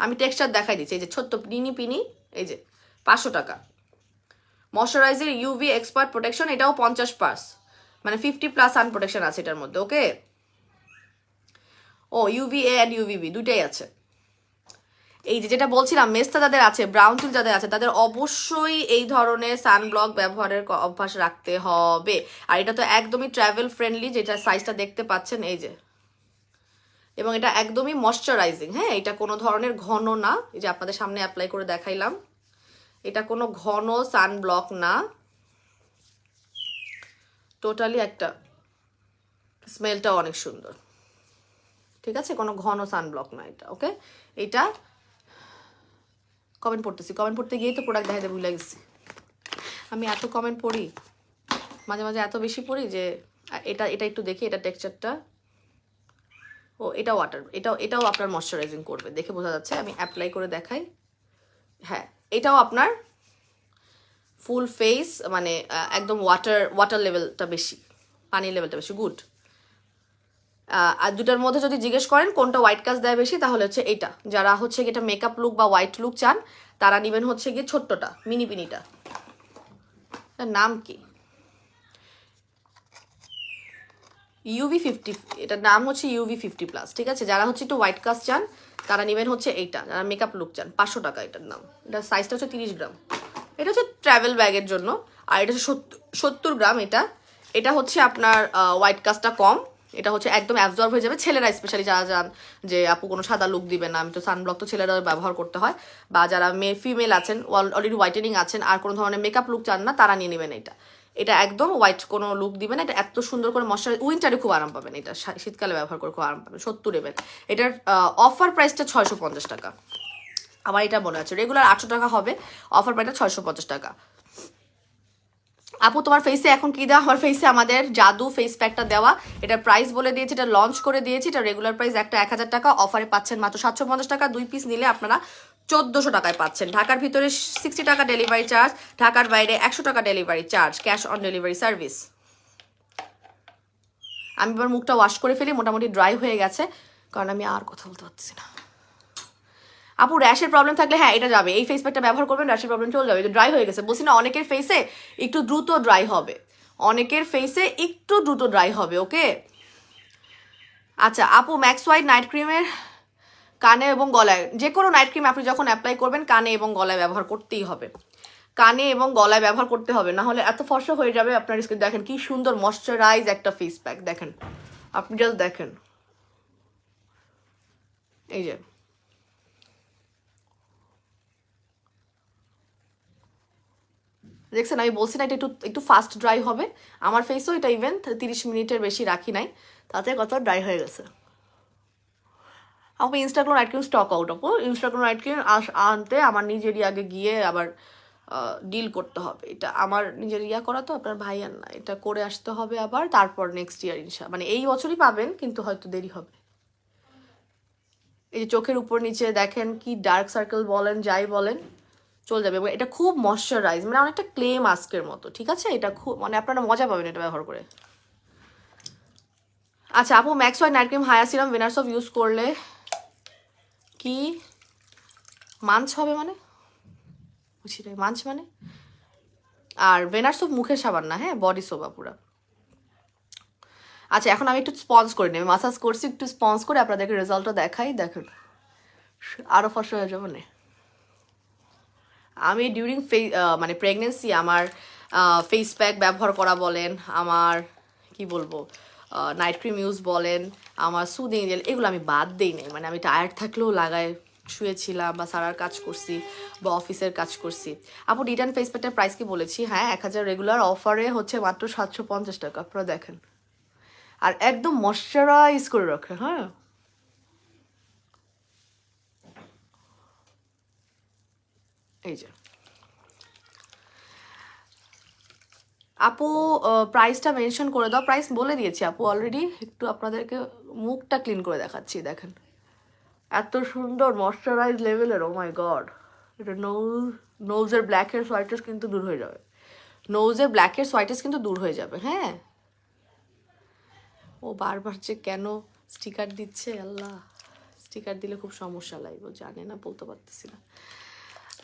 আমি টেক্সচার দেখাই দিচ্ছি, এই যে ছোট্ট পিনি, এই যে 500 টাকা। ময়শ্চারাইজার ইউভি এক্সপার্ট প্রোটেকশন, এটাও 50+, মানে 50+ সান প্রোটেকশন আছে এটার মধ্যে, ওকে? ও UVA অ্যান্ড UVB দুইটাই আছে। এই যেটা বলছিলাম, মেস্তা যাদের আছে, ব্রাউন তিল যাদের আছে, তাদের অবশ্যই এই ধরনের সানব্লক ব্যবহারের অভ্যাস রাখতে হবে। আর এটা তো একদমই ট্রাভেল ফ্রেন্ডলি, যেটা সাইজটা দেখতে পাচ্ছেন, এই যে, এবং এটা একদমই ময়শ্চারাইজিং, হ্যাঁ, এটা কোনো ধরনের ঘন না, এই যে আপনাদের সামনে অ্যাপ্লাই করে দেখাইলাম, এটা কোনো ঘন সানব্লক না, টোটালি একটা স্মেলটা অনেক সুন্দর, ঠিক আছে? কোনো ঘন সানব্লক না এটা, ওকে? এটা কমেন্ট পড়তে গিয়েই তো প্রোডাক্ট দেখাতে ভুলে গেছি। আমি এত কমেন্ট পড়ি, মাঝে মাঝে এত বেশি পড়ি যে এটা একটু দেখি, এটা টেক্সচারটা, ও এটা ওয়াটার, এটাও আপনার ময়শ্চারাইজিং করবে, দেখে বোঝা যাচ্ছে। আমি অ্যাপ্লাই করে দেখাই, হ্যাঁ, এটাও আপনার ফুল ফেস, মানে একদম ওয়াটার লেভেলটা বেশি, পানির লেভেলটা বেশি, গুড। আর দুটার মধ্যে যদি জিজ্ঞেস করেন কোনটা হোয়াইট কাস্ট দেয় বেশি, তাহলে হচ্ছে এটা। যারা হচ্ছে এটা মেকআপ লুক বা হোয়াইট লুক চান তারা নেবেন হচ্ছে গিয়ে ছোট্টটা, মিনি পিনিটা। নাম কি? UV50, এটার নাম হচ্ছে UV50+, ঠিক আছে? যারা হচ্ছে একটু হোয়াইট কাস্ট চান তারা নেবেন হচ্ছে এইটা, যারা মেকআপ লুক চান। 500 টাকা এটার নাম। এটার সাইজটা হচ্ছে 30 গ্রাম। এটা হচ্ছে ট্রাভেল ব্যাগের জন্য। আর এটা হচ্ছে 70 গ্রাম। এটা হচ্ছে আপনার হোয়াইট কাস্টটা কম। এটা হচ্ছে একদম অ্যাবজর্ব হয়ে যাবে। ছেলেরা স্পেশালি যারা যান যে আপু কোনো সাদা লুক দিবে না, আমি তো সানব্লক তো ছেলেরা ব্যবহার করতে হয়, বা যারা ফিমেল আছেন অলরেডি হোয়াইটেনিং আছেন আর কোনো ধরনের মেকআপ লুক চান না, তারা নিয়ে নেবেন এটা। এটা একদম হোয়াইট কোনো লুক দিবে না। এটা এত সুন্দর করে ময়শ্চারাইজ, উইন্টারে খুব আরাম পাবেন। এটা শীতকালে ব্যবহার করে খুব আরাম পাবেন। 70 এর এটার অফার প্রাইসটা 650 টাকা। আমার এটা মনে আছে রেগুলার 800 টাকা হবে, অফার প্রাইসটা 650 টাকা। আপু তোমার ফেসে এখন কি দেওয়া? আমার ফেসে আমাদের জাদু ফেস প্যাকটা দেওয়া। এটার প্রাইস বলে দিয়েছি, এটা লঞ্চ করে দিয়েছি। এটা রেগুলার প্রাইস একটা 1000 টাকা, অফারে পাচ্ছেন মাত্র 750 টাকা। 2 পিস নিলে আপনারা 1400 টাকায় পাচ্ছেন। ঢাকার ভিতরে 60 টাকা ডেলিভারি চার্জ, ঢাকার বাইরে 100 টাকা delivery charge, cash on delivery service. আমি এবার মুখটা ওয়াশ করে ফেলি, মোটামুটি ড্রাই হয়ে গেছে, কারণ আমি আর কথা বলতে পারছি না। আপু র্যাশের প্রবলেম থাকলে হ্যাঁ এটা যাবে, এই ফেস প্যাকটা ব্যবহার করবেন, র্যাশের প্রবলেম চলে যাবে। ড্রাই হয়ে গেছে বলছি না, অনেকের ফেসে একটু দ্রুত ড্রাই হবে, ড্রাই হবে। ওকে আচ্ছা আপু, ম্যাক্স হোয়াইট নাইট ক্রিমের কানে এবং গলায়, যে কোনো নাইট ক্রিম আপনি যখন অ্যাপ্লাই করবেন কানে এবং গলায় ব্যবহার করতেই হবে। কানে এবং গলায় ব্যবহার করতে হবে, না হলে এত ফর্সা হয়ে যাবে আপনার স্কিন। দেখেন কি সুন্দর ময়শ্চারাইজ একটা ফেস প্যাক, দেখেন আপনি জাস্ট দেখেন, এই যে দেখছেন, আমি বলছি না এটা একটু ফাস্ট ড্রাই হবে। আমার ফেসও এটা ইভেন 30 মিনিটের বেশি রাখি নাই, তাতে কত ড্রাই হয়ে গেছে। আপু Instagram night cream stock out. আপু ইনস্টাগ্রাম নাইট ক্রিম আনতে আমার নিজেরই আগে গিয়ে আবার ডিল করতে হবে। এটা আমার নিজের করা তো, আপনার ভাই আর না, এটা করে আসতে হবে আবার, তারপর নেক্সট ইয়ার মানে এই বছরই পাবেন, কিন্তু হয়তো দেরি হবে। এই যে চোখের উপর নিচে দেখেন কি ডার্ক সার্কেল বলেন যাই বলেন চলে যাবে। এটা খুব ময়শ্চারাইজ, মানে অনেকটা ক্লে মাস্কের মতো, ঠিক আছে? এটা খুব মানে আপনারা মজা পাবেন এটা ব্যবহার করে। আচ্ছা আপু, ম্যাক্স হোয়াইট নাইট ক্রিম হায়া সিরাম ভেনার্স অফ ইউজ করলে কি মাঞ্চ হবে? মানে বুঝি না মাঞ্চ মানে। আর ভেনার সোপ মুখের সাবান না, হ্যাঁ বডি সোপ পুরা। আচ্ছা এখন আমি একটু স্পঞ্জ করে নেব, মাসাজ করছি, একটু স্পঞ্জ করে আপনাদেরকে রেজাল্টটা দেখাই। দেখেন আরও ফসল হয়ে যাবে না। আমি ডিউরিং মানে প্রেগনেন্সি আমার ফেস প্যাক ব্যবহার করা বলেন, আমার কি বলবো নাইট ক্রিম ইউজ বলেন, আমার সুদিং জেল, এগুলো আমি বাদ দিই নাই। মানে আমি টায়ার্ড থাকলেও লাগায় শুয়েছিলাম, বা সারার কাজ করছি, বা অফিসের কাজ করছি। আপু রিটার্ন ফেস প্যাকটার প্রাইস কি বলেছি? হ্যাঁ 1000, রেগুলার অফারে হচ্ছে মাত্র 750 টাকা। আপনারা দেখেন, আর একদম ময়শ্চারাইজ করে রাখে। হ্যাঁ এই যে আপু প্রাইসটা মেনশন করে দাও। প্রাইস বলে দিয়েছি আপু অলরেডি, একটু আপনাদেরকে মুখটা ক্লিন করে দেখাচ্ছি। দেখেন এত সুন্দর ময়শ্চারাইজ লেভেলের, ও মাই গড। এটা নোজের ব্ল্যাকের হোয়াইটেস কিন্তু দূর হয়ে যাবে, নোজের ব্ল্যাকের হোয়াইটেস কিন্তু দূর হয়ে যাবে। হ্যাঁ ও বারবার যে কেন স্টিকার দিচ্ছে, আল্লাহ স্টিকার দিলে খুব সমস্যা লাগবে, জানে না, বলতে পারতেছি না।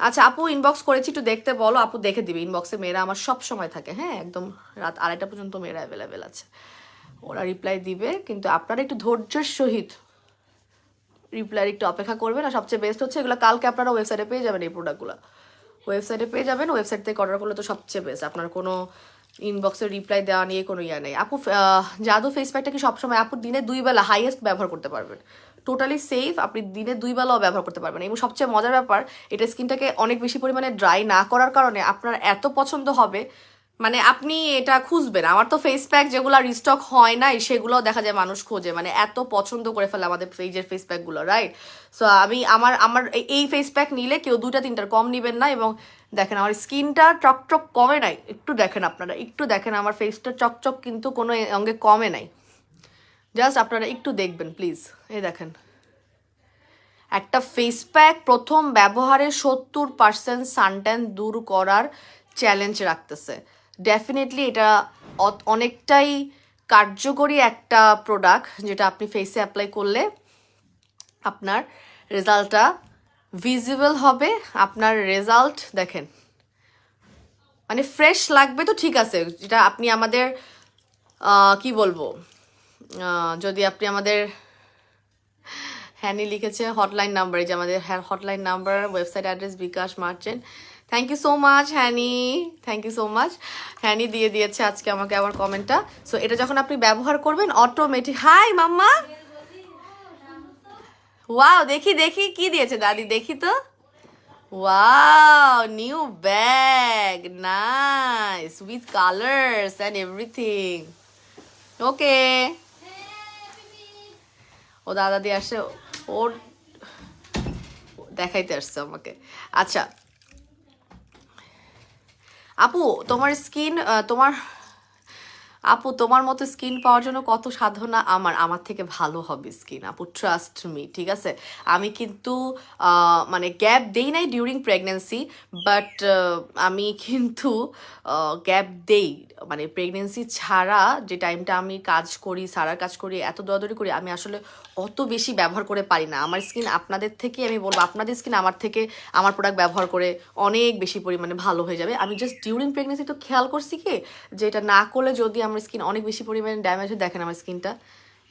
আচ্ছা আপু ইনবক্স করেছি, একটু দেখতে বলো। আপু দেখে দিবে, ইনবক্সে মেয়েরা আমার সব সময় থাকে। হ্যাঁ একদম রাত 2:30 পর্যন্ত মেয়েরা অ্যাভেলেবেল আছে, ওরা রিপ্লাই দিবে। কিন্তু আপনারা একটু ধৈর্যের সহিত রিপ্লাই একটু অপেক্ষা করবেন। আর সবচেয়ে বেস্ট হচ্ছে এগুলো কালকে আপনারা ওয়েবসাইটে পেয়ে যাবেন, এই প্রোডাক্টগুলো ওয়েবসাইটে পেয়ে যাবেন। ওয়েবসাইট থেকে অর্ডার করলে তো সবচেয়ে বেস্ট, আপনার কোনো ইনবক্সের রিপ্লাই দেওয়া নিয়ে কোনো নেই। আপু জাদু ফেস প্যাকটা কি সবসময় আপু দিনে 2 বেলা হাইয়েস্ট ব্যবহার করতে পারবেন, টোটালি সেফ, আপনি দিনে 2 বেলাও ব্যবহার করতে পারবেন। এবং সবচেয়ে মজার ব্যাপার, এটা স্কিনটাকে অনেক বেশি পরিমাণে ড্রাই না করার কারণে আপনার এত পছন্দ হবে, মানে আপনি এটা খুঁজবেন। আমার তো ফেস প্যাক যেগুলো রিস্টক হয় নাই সেগুলোও দেখা যায় মানুষ খোঁজে, মানে এত পছন্দ করে ফেলে আমাদের পেজের ফেস প্যাকগুলো, রাইট? সো আমি আমার এই ফেস প্যাক নিলে কেউ 2-3টার কম নেবেন না। এবং দেখেন আমার স্কিনটা চকচক কমে নাই, একটু দেখেন আপনারা, একটু দেখেন আমার ফেসটা চকচক কিন্তু কোনো অঙ্গে কমে নাই। জাস্ট আপনারা একটু দেখবেন প্লিজ, এই দেখেন একটা ফেস প্যাক প্রথম ব্যবহারে 70% সানট্যান দূর করার চ্যালেঞ্জ রাখতেছে। ডেফিনেটলি এটা অনেকটাই কার্যকরী একটা প্রোডাক্ট, যেটা আপনি ফেসে অ্যাপ্লাই করলে আপনার রেজাল্টটা ভিজিবল হবে। আপনার রেজাল্ট দেখেন, মানে ফ্রেশ লাগবে তো ঠিক আছে, যেটা আপনি আমাদের কি বলবো, যদি আপনি আমাদের হ্যানি লিখেছে হটলাইন নাম্বার, এই যে আমাদের hotline number, website address, bKash, merchant. Thank you so much Honey, thank you so much. Honey দিয়ে দিয়েছে আজকে আমাকে আমার কমেন্টটা। সো এটা যখন আপনি ব্যবহার করবেন অটোমেটিক, হাই মাম্মা, ওয়াও, দেখি দেখি কি দিয়েছে দাদি, দেখি তো। Wow, new bag, nice, with colours and everything. Okay, ও দাদা দিয়ে আসে, ওর দেখাইতে আসছে আমাকে। আচ্ছা আপু, তোমার স্কিন, আপু তোমার মতো স্কিন পাওয়ার জন্য কত সাধনা আমার থেকে ভালো হবে স্কিন আপু, ট্রাস্ট মি, ঠিক আছে। আমি কিন্তু মানে গ্যাপ দেই নাই ডিউরিং প্রেগনেন্সি, বাট আমি কিন্তু গ্যাপ দেই, মানে প্রেগনেন্সি ছাড়া যে টাইমটা আমি কাজ করি, সারার কাজ করি, এত দৌড়াদৌড়ি করি, আমি আসলে অত বেশি ব্যবহার করে পারি না। আমার স্কিন আপনাদের থেকে, আমি বলবো আপনাদের স্কিন আমার থেকে আমার প্রোডাক্ট ব্যবহার করে অনেক বেশি পরিমাণে ভালো হয়ে যাবে। আমি জাস্ট ডিউরিং প্রেগনেন্সি তো খেয়াল করছি কি, যে এটা না করলে যদি আমার স্কিন অনেক বেশি পরিমাণে ড্যামেজ হয়। দেখেন আমার স্কিনটা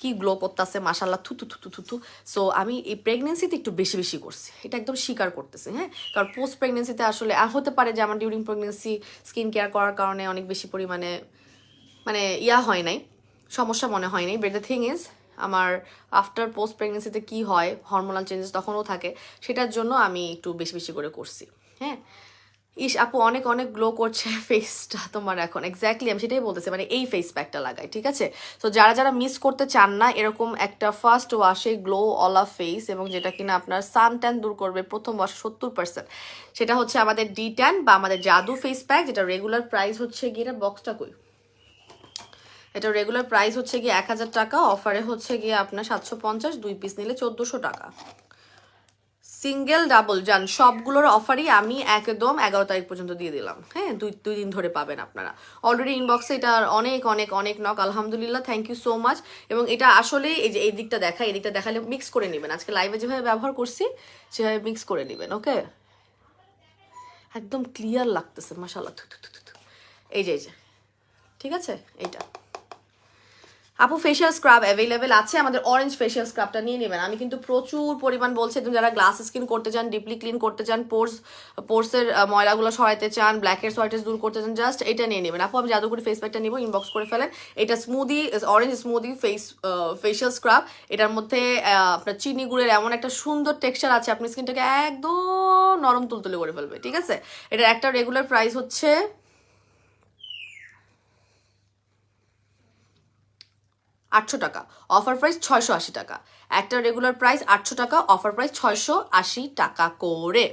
কি গ্লো করতেছে, মাশাল্লাহ, থুতু থুতু থুতু। সো আমি এই প্রেগনেন্সিতে একটু বেশি বেশি করছি, এটা একদম স্বীকার করতেছি। হ্যাঁ, কারণ পোস্ট প্রেগনেন্সিতে আসলে হতে পারে যে আমার ডিউরিং প্রেগনেন্সি স্কিন কেয়ার করার কারণে অনেক বেশি পরিমাণে মানে হয় নাই, সমস্যা মনে হয় নাই। বাট দ্য থিং ইজ, আমার আফটার পোস্ট প্রেগনেন্সিতে কী হয়, হরমোনাল চেঞ্জেস তখনও থাকে, সেটার জন্য আমি একটু বেশি বেশি করে করছি। হ্যাঁ, ইস আপু অনেক অনেক গ্লো করছে ফেসটা তোমার এখন। এক্স্যাক্টলি আমি সেটাই বলতেছি, মানে এই ফেস প্যাকটা লাগাই, ঠিক আছে। তো যারা যারা মিস করতে চান না এরকম একটা ফার্স্ট ওয়াশে গ্লো অলা ফেস, এবং যেটা কিনা আপনার সান ট্যান দূর করবে প্রথম ওয়াশে 70%, সেটা হচ্ছে আমাদের ডি ট্যান বা আমাদের জাদু ফেস প্যাক, যেটা রেগুলার প্রাইস হচ্ছে গিয়ে, বক্সটা কই, এটা রেগুলার প্রাইস হচ্ছে গিয়ে 1000 টাকা, অফারে হচ্ছে গিয়ে আপনার 750, 2 পিস নিলে 1400 টাকা। সিঙ্গেল ডাবল যান সবগুলোর অফারই আমি একদম 11 তারিখ পর্যন্ত দিয়ে দিলাম। হ্যাঁ, দুই দিন ধরে পাবেন আপনারা। অলরেডি ইনবক্সে এটা অনেক অনেক অনেক নক, আলহামদুলিল্লাহ, থ্যাংক ইউ সো মাচ। এবং এটা আসলে এই যে এই দিকটা এই দিকটা দেখালে মিক্স করে নেবেন, আজকে লাইভে যেভাবে ব্যবহার করছি সেভাবে মিক্স করে নেবেন। ওকে, একদম ক্লিয়ার লাগতেছে মাশাআল্লাহ। এই যে ঠিক আছে, এইটা আপু ফেশিয়াল স্ক্রাব অ্যাভেলেবেল আছে, আমাদের অরেঞ্জ ফেশিয়াল স্ক্রাবটা নিয়ে নেবেন। আমি কিন্তু প্রচুর পরিমাণ বলছি, তুমি যারা গ্লাস স্কিন করতে চান, ডিপলি ক্লিন করতে চান, পোর্সের ময়লাগুলো সরাইতে চান, ব্ল্যাকের হোয়াইটেস দূর করতে চান, জাস্ট এটা নিয়ে নেবেন। আপু আমি জাদুকরি ফেস প্যাকটা নিব, ইনবক্স করে ফেলেন। এটা smoothie, orange smoothie facial scrub. এটার মধ্যে আপনার চিনি গুড়ের এমন একটা সুন্দর টেক্সচার আছে, আপনি স্কিনটাকে একদম নরম তুলতুলে করে ফেলবে, ঠিক আছে। এটার একটা রেগুলার প্রাইস হচ্ছে 800 টাকা, অফার প্রাইস 680 টাকা। একটা রেগুলার প্রাইস 800 টাকা, অফার প্রাইস 680 টাকা করে।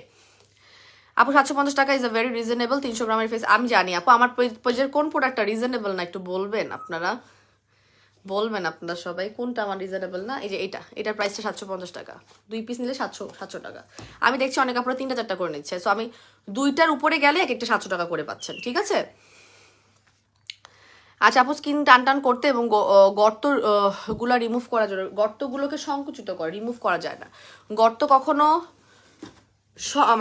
আপু 750 টাকা ইজ আ ভেরি রিজনেবল, 300 গ্রামের ফেস। আমি জানি আপু, আমার পেজের কোন প্রোডাক্টটা রিজনেবল না একটু বলবেন আপনারা, বলবেন আপনারা সবাই কোনটা আমার রিজনেবল না। এই যে এটার প্রাইসটা 750 টাকা, 2 পিস নিলে 700 টাকা। আমি দেখছি অনেক আপনারা 3টা 4টা করে নিচ্ছে, সো আমি 2টার উপরে গেলে এক একটা 700 টাকা করে পাচ্ছেন, ঠিক আছে। আচ্ছা আপু, স্কিন টান টান করতে এবং গর্ত গুলা রিমুভ করা যায়, গর্তগুলোকে সংকুচিত করে, রিমুভ করা যায় না। গর্ত কখনো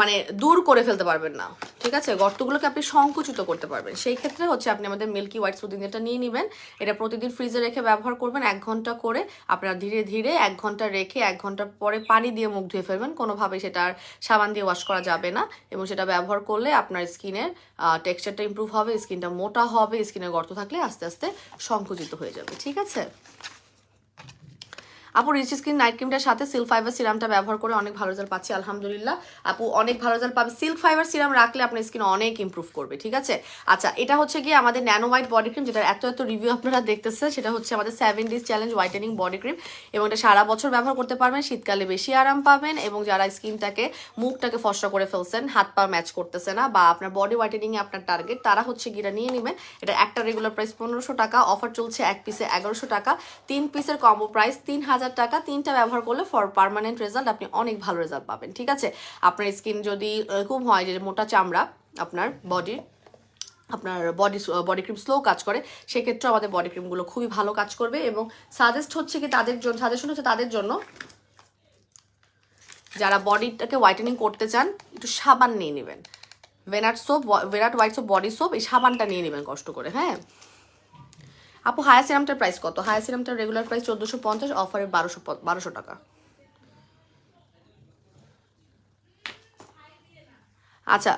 মানে দূর করে ফেলতে পারবেন না, ঠিক আছে। গর্তগুলোকে আপনি সংকুচিত করতে পারবেন, সেই ক্ষেত্রে হচ্ছে আপনি আমাদের মিল্কি হোয়াইট সুদিন যেটা নিয়ে নেবেন। এটা প্রতিদিন ফ্রিজে রেখে ব্যবহার করবেন 1 ঘন্টা করে। আপনারা ধীরে ধীরে 1 ঘন্টা রেখে 1 ঘন্টা পরে পানি দিয়ে মুখ ধুয়ে ফেলবেন, কোনোভাবেই সেটা আর সাবান দিয়ে ওয়াশ করা যাবে না। এবং সেটা ব্যবহার করলে আপনার স্কিনের টেক্সচারটা ইমপ্রুভ হবে, স্কিনটা মোটা হবে, স্কিনের গর্ত থাকলে আস্তে আস্তে সংকুচিত হয়ে যাবে, ঠিক আছে। আপু রিচ স্কিন নাইট ক্রিমটার সাথে সিল্ক ফাইবার সিরামটা ব্যবহার করে অনেক ভালো রেজাল্ট পাচ্ছি, আলহামদুলিল্লাহ। আপু অনেক ভালো রেজাল্ট পাবে, সিল্ক ফাইবার সিরাম রাখলে আপনার স্কিন অনেক ইমপ্রুভ করবে, ঠিক আছে। আচ্ছা, এটা হচ্ছে গিয়ে আমাদের ন্যানো হোয়াইট বডি ক্রিম, যেটা এত রিভিউ আপনারা দেখতেছে, সেটা হচ্ছে আমাদের 7 days challenge whitening body cream. এবং এটা সারা বছর ব্যবহার করতে পারবেন, শীতকালে বেশি আরাম পাবেন। এবং যারা স্কিনটাকে মুখটাকে ফসরা করে ফেলছেন, হাত পা ম্যাচ করতেছে না, বা আপনার বডি হোয়াইটেনিংয়ে আপনার টার্গেট, তারা হচ্ছে গিয়ে নিয়ে নেবেন। এটা একটা রেগুলার প্রাইস 1500 টাকা, অফার চলছে 1 পিসে 1100 টাকা, 3 পিসের কম্বো প্রাইস 3000 টাকা। 3টা ব্যবহার করলে ফর পার্মানেন্ট রেজাল্ট আপনি অনেক ভালো রেজাল্ট পাবেন, ঠিক আছে। আপনার স্কিন যদি এরকম হয় যে মোটা চামড়া আপনার বডির, আপনার বডি ক্রিম স্লো কাজ করে, সেক্ষেত্রে আমাদের বডি ক্রিমগুলো খুবই ভালো কাজ করবে। এবং সাজেস্ট হচ্ছে কি তাদের জন্য, সাজেশন হচ্ছে তাদের জন্য যারা বডিটাকে হোয়াইটেনিং করতে চান, একটু সাবান নিয়ে নেবেন, ভেনাট হোয়াইট সোপ বডি সোপ, এই সাবানটা নিয়ে নেবেন কষ্ট করে। হ্যাঁ আপু, হায়া সিরামটার প্রাইস কত? হায়া সিরামটার রেগুলার প্রাইস 1450, অফারে 1200 টাকা। আচ্ছা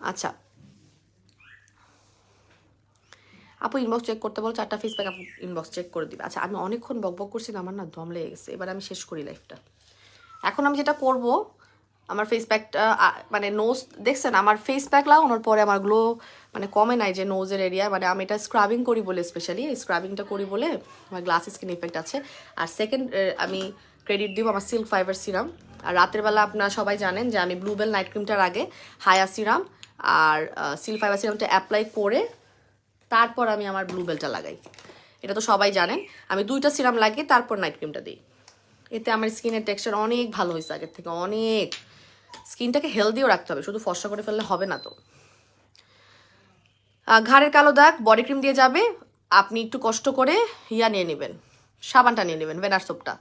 আচ্ছা আপু ইনবক্স চেক করতে বলো, 4টা ফেস প্যাক আপু ইনবক্স চেক করে দিবে। আচ্ছা আমি অনেকক্ষণ বকবক করছি না, আমার না দম লেগে গেছে, এবার আমি শেষ করি লাইফটা। এখন আমি যেটা করব, আমার ফেস প্যাকটা মানে নোজ দেখছেন, আমার ফেস প্যাক লাগানোর পরে আমার গ্লো মানে কমে নাই যে নোজের এরিয়া, মানে আমি এটা স্ক্রাবিং করি বলে, স্পেশালি এই স্ক্রাবিংটা করি বলে আমার গ্লাস স্কিন ইফেক্ট আছে। আর সেকেন্ড আমি ক্রেডিট দিব আমার সিল্ক ফাইবার সিরাম। আর রাতের বেলা আপনারা সবাই জানেন যে আমি ব্লুবেল নাইট ক্রিমটার আগে হায়া সিরাম আর সিল্ক ফাইবার সিরামটা অ্যাপ্লাই করে তারপর আমি আমার ব্লুবেলটা লাগাই। এটা তো সবাই জানেন, আমি 2টা সিরাম লাগিয়ে তারপর নাইট ক্রিমটা দিই। এতে আমার স্কিনের টেক্সচার অনেক ভালো হয়েছে আগের থেকে অনেক। স্কিনটাকে হেলদিও রাখতে হবে, শুধু ফর্সা করে ফেললে হবে না। তো ঘাড়ের কালো দাগ বডি ক্রিম দিয়ে যাবে, আপনি একটু কষ্ট করে ইয়া নিয়ে নেবেন, সাবানটা নিয়ে নেবেন, ভেনার সোপটা।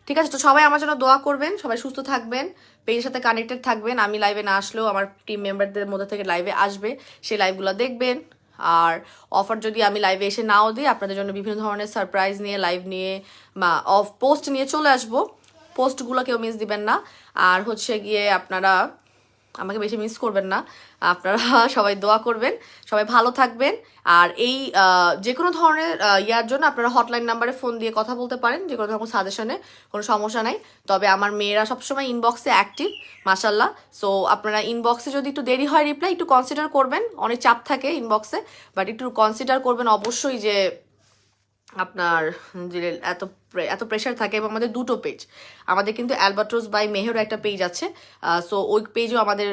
ঠিক আছে, তো সবাই আমার জন্য দোয়া করবেন, সবাই সুস্থ থাকবেন, পেজের সাথে কানেক্টেড থাকবেন। আমি লাইভে না আসলেও আমার টিম মেম্বারদের মধ্যে থেকে লাইভে আসবে, সেই লাইভগুলো দেখবেন। আর অফার যদি আমি লাইভে এসে নাও দিই, আপনাদের জন্য বিভিন্ন ধরনের সারপ্রাইজ নিয়ে লাইভ নিয়ে বা পোস্ট নিয়ে চলে আসবো। পোস্টগুলো কেউ মিস দিবেন না। আর হচ্ছে গিয়ে আপনারা আমাকে বেশি মিস করবেন না, আপনারা সবাই দোয়া করবেন, সবাই ভালো থাকবেন। আর এই যে কোনো ধরনের ইয়ার জন্য আপনারা হটলাইন নাম্বারে ফোন দিয়ে কথা বলতে পারেন, যে কোনো ধরনের সাজেশনে কোনো সমস্যা নাই। তবে আমার মেয়েরা সবসময় ইনবক্সে অ্যাক্টিভ, মাশাল্লাহ। সো আপনারা ইনবক্সে যদি একটু দেরি হয় রিপ্লাই, একটু কনসিডার করবেন, অনেক চাপ থাকে ইনবক্সে, বাট একটু কনসিডার করবেন অবশ্যই যে আপনার যে এত প্রেশার থাকে। এবং আমাদের 2টো পেজ, আমাদের কিন্তু অ্যালবাট্রোস বাই মেহেরও একটা পেজ আছে, সো ওই পেজও আমাদের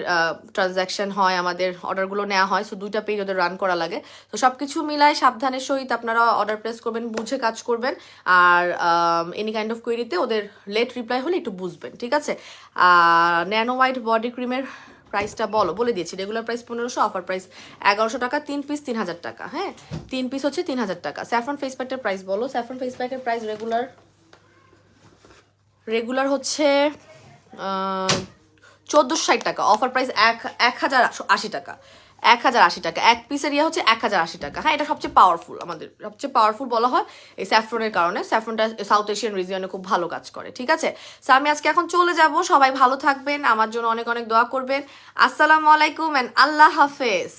ট্রানজ্যাকশন হয়, আমাদের অর্ডারগুলো নেওয়া হয়, সো 2টা পেজ ওদের রান করা লাগে। তো সব কিছু মিলায় সাবধানের সহিত আপনারা অর্ডার প্লেস করবেন, বুঝে কাজ করবেন। আর এনি কাইন্ড অফ কোয়েরিতে ওদের লেট রিপ্লাই হলে একটু বুঝবেন, ঠিক আছে। ন্যানো হোয়াইট বডি ক্রিমের প্রাইসটা বলে দিয়েছি, রেগুলার প্রাইস 1500, অফার প্রাইস 1100 টাকা, 3 পিস 3000 টাকা। হ্যাঁ 3 পিস হচ্ছে 3000 টাকা। স্যাফরন ফেস প্যাকের প্রাইস বলো, স্যাফরন ফেস প্যাকের প্রাইস রেগুলার হচ্ছে 1460 টাকা, অফার প্রাইস 1080 টাকা, 1080 টাকা। এক পিসের ইয়ে হচ্ছে 1080 টাকা। হ্যাঁ এটা সবচেয়ে পাওয়ারফুল, আমাদের সবচেয়ে পাওয়ারফুল বলা হয় এই স্যাফরনের কারণে। স্যাফরনটা সাউথ এশিয়ান রিজিয়নে খুব ভালো কাজ করে, ঠিক আছে। সো আমি আজকে এখন চলে যাব, সবাই ভালো থাকবেন, আমার জন্য অনেক অনেক দোয়া করবেন। আসসালামু আলাইকুম এন্ড আল্লাহ হাফেজ।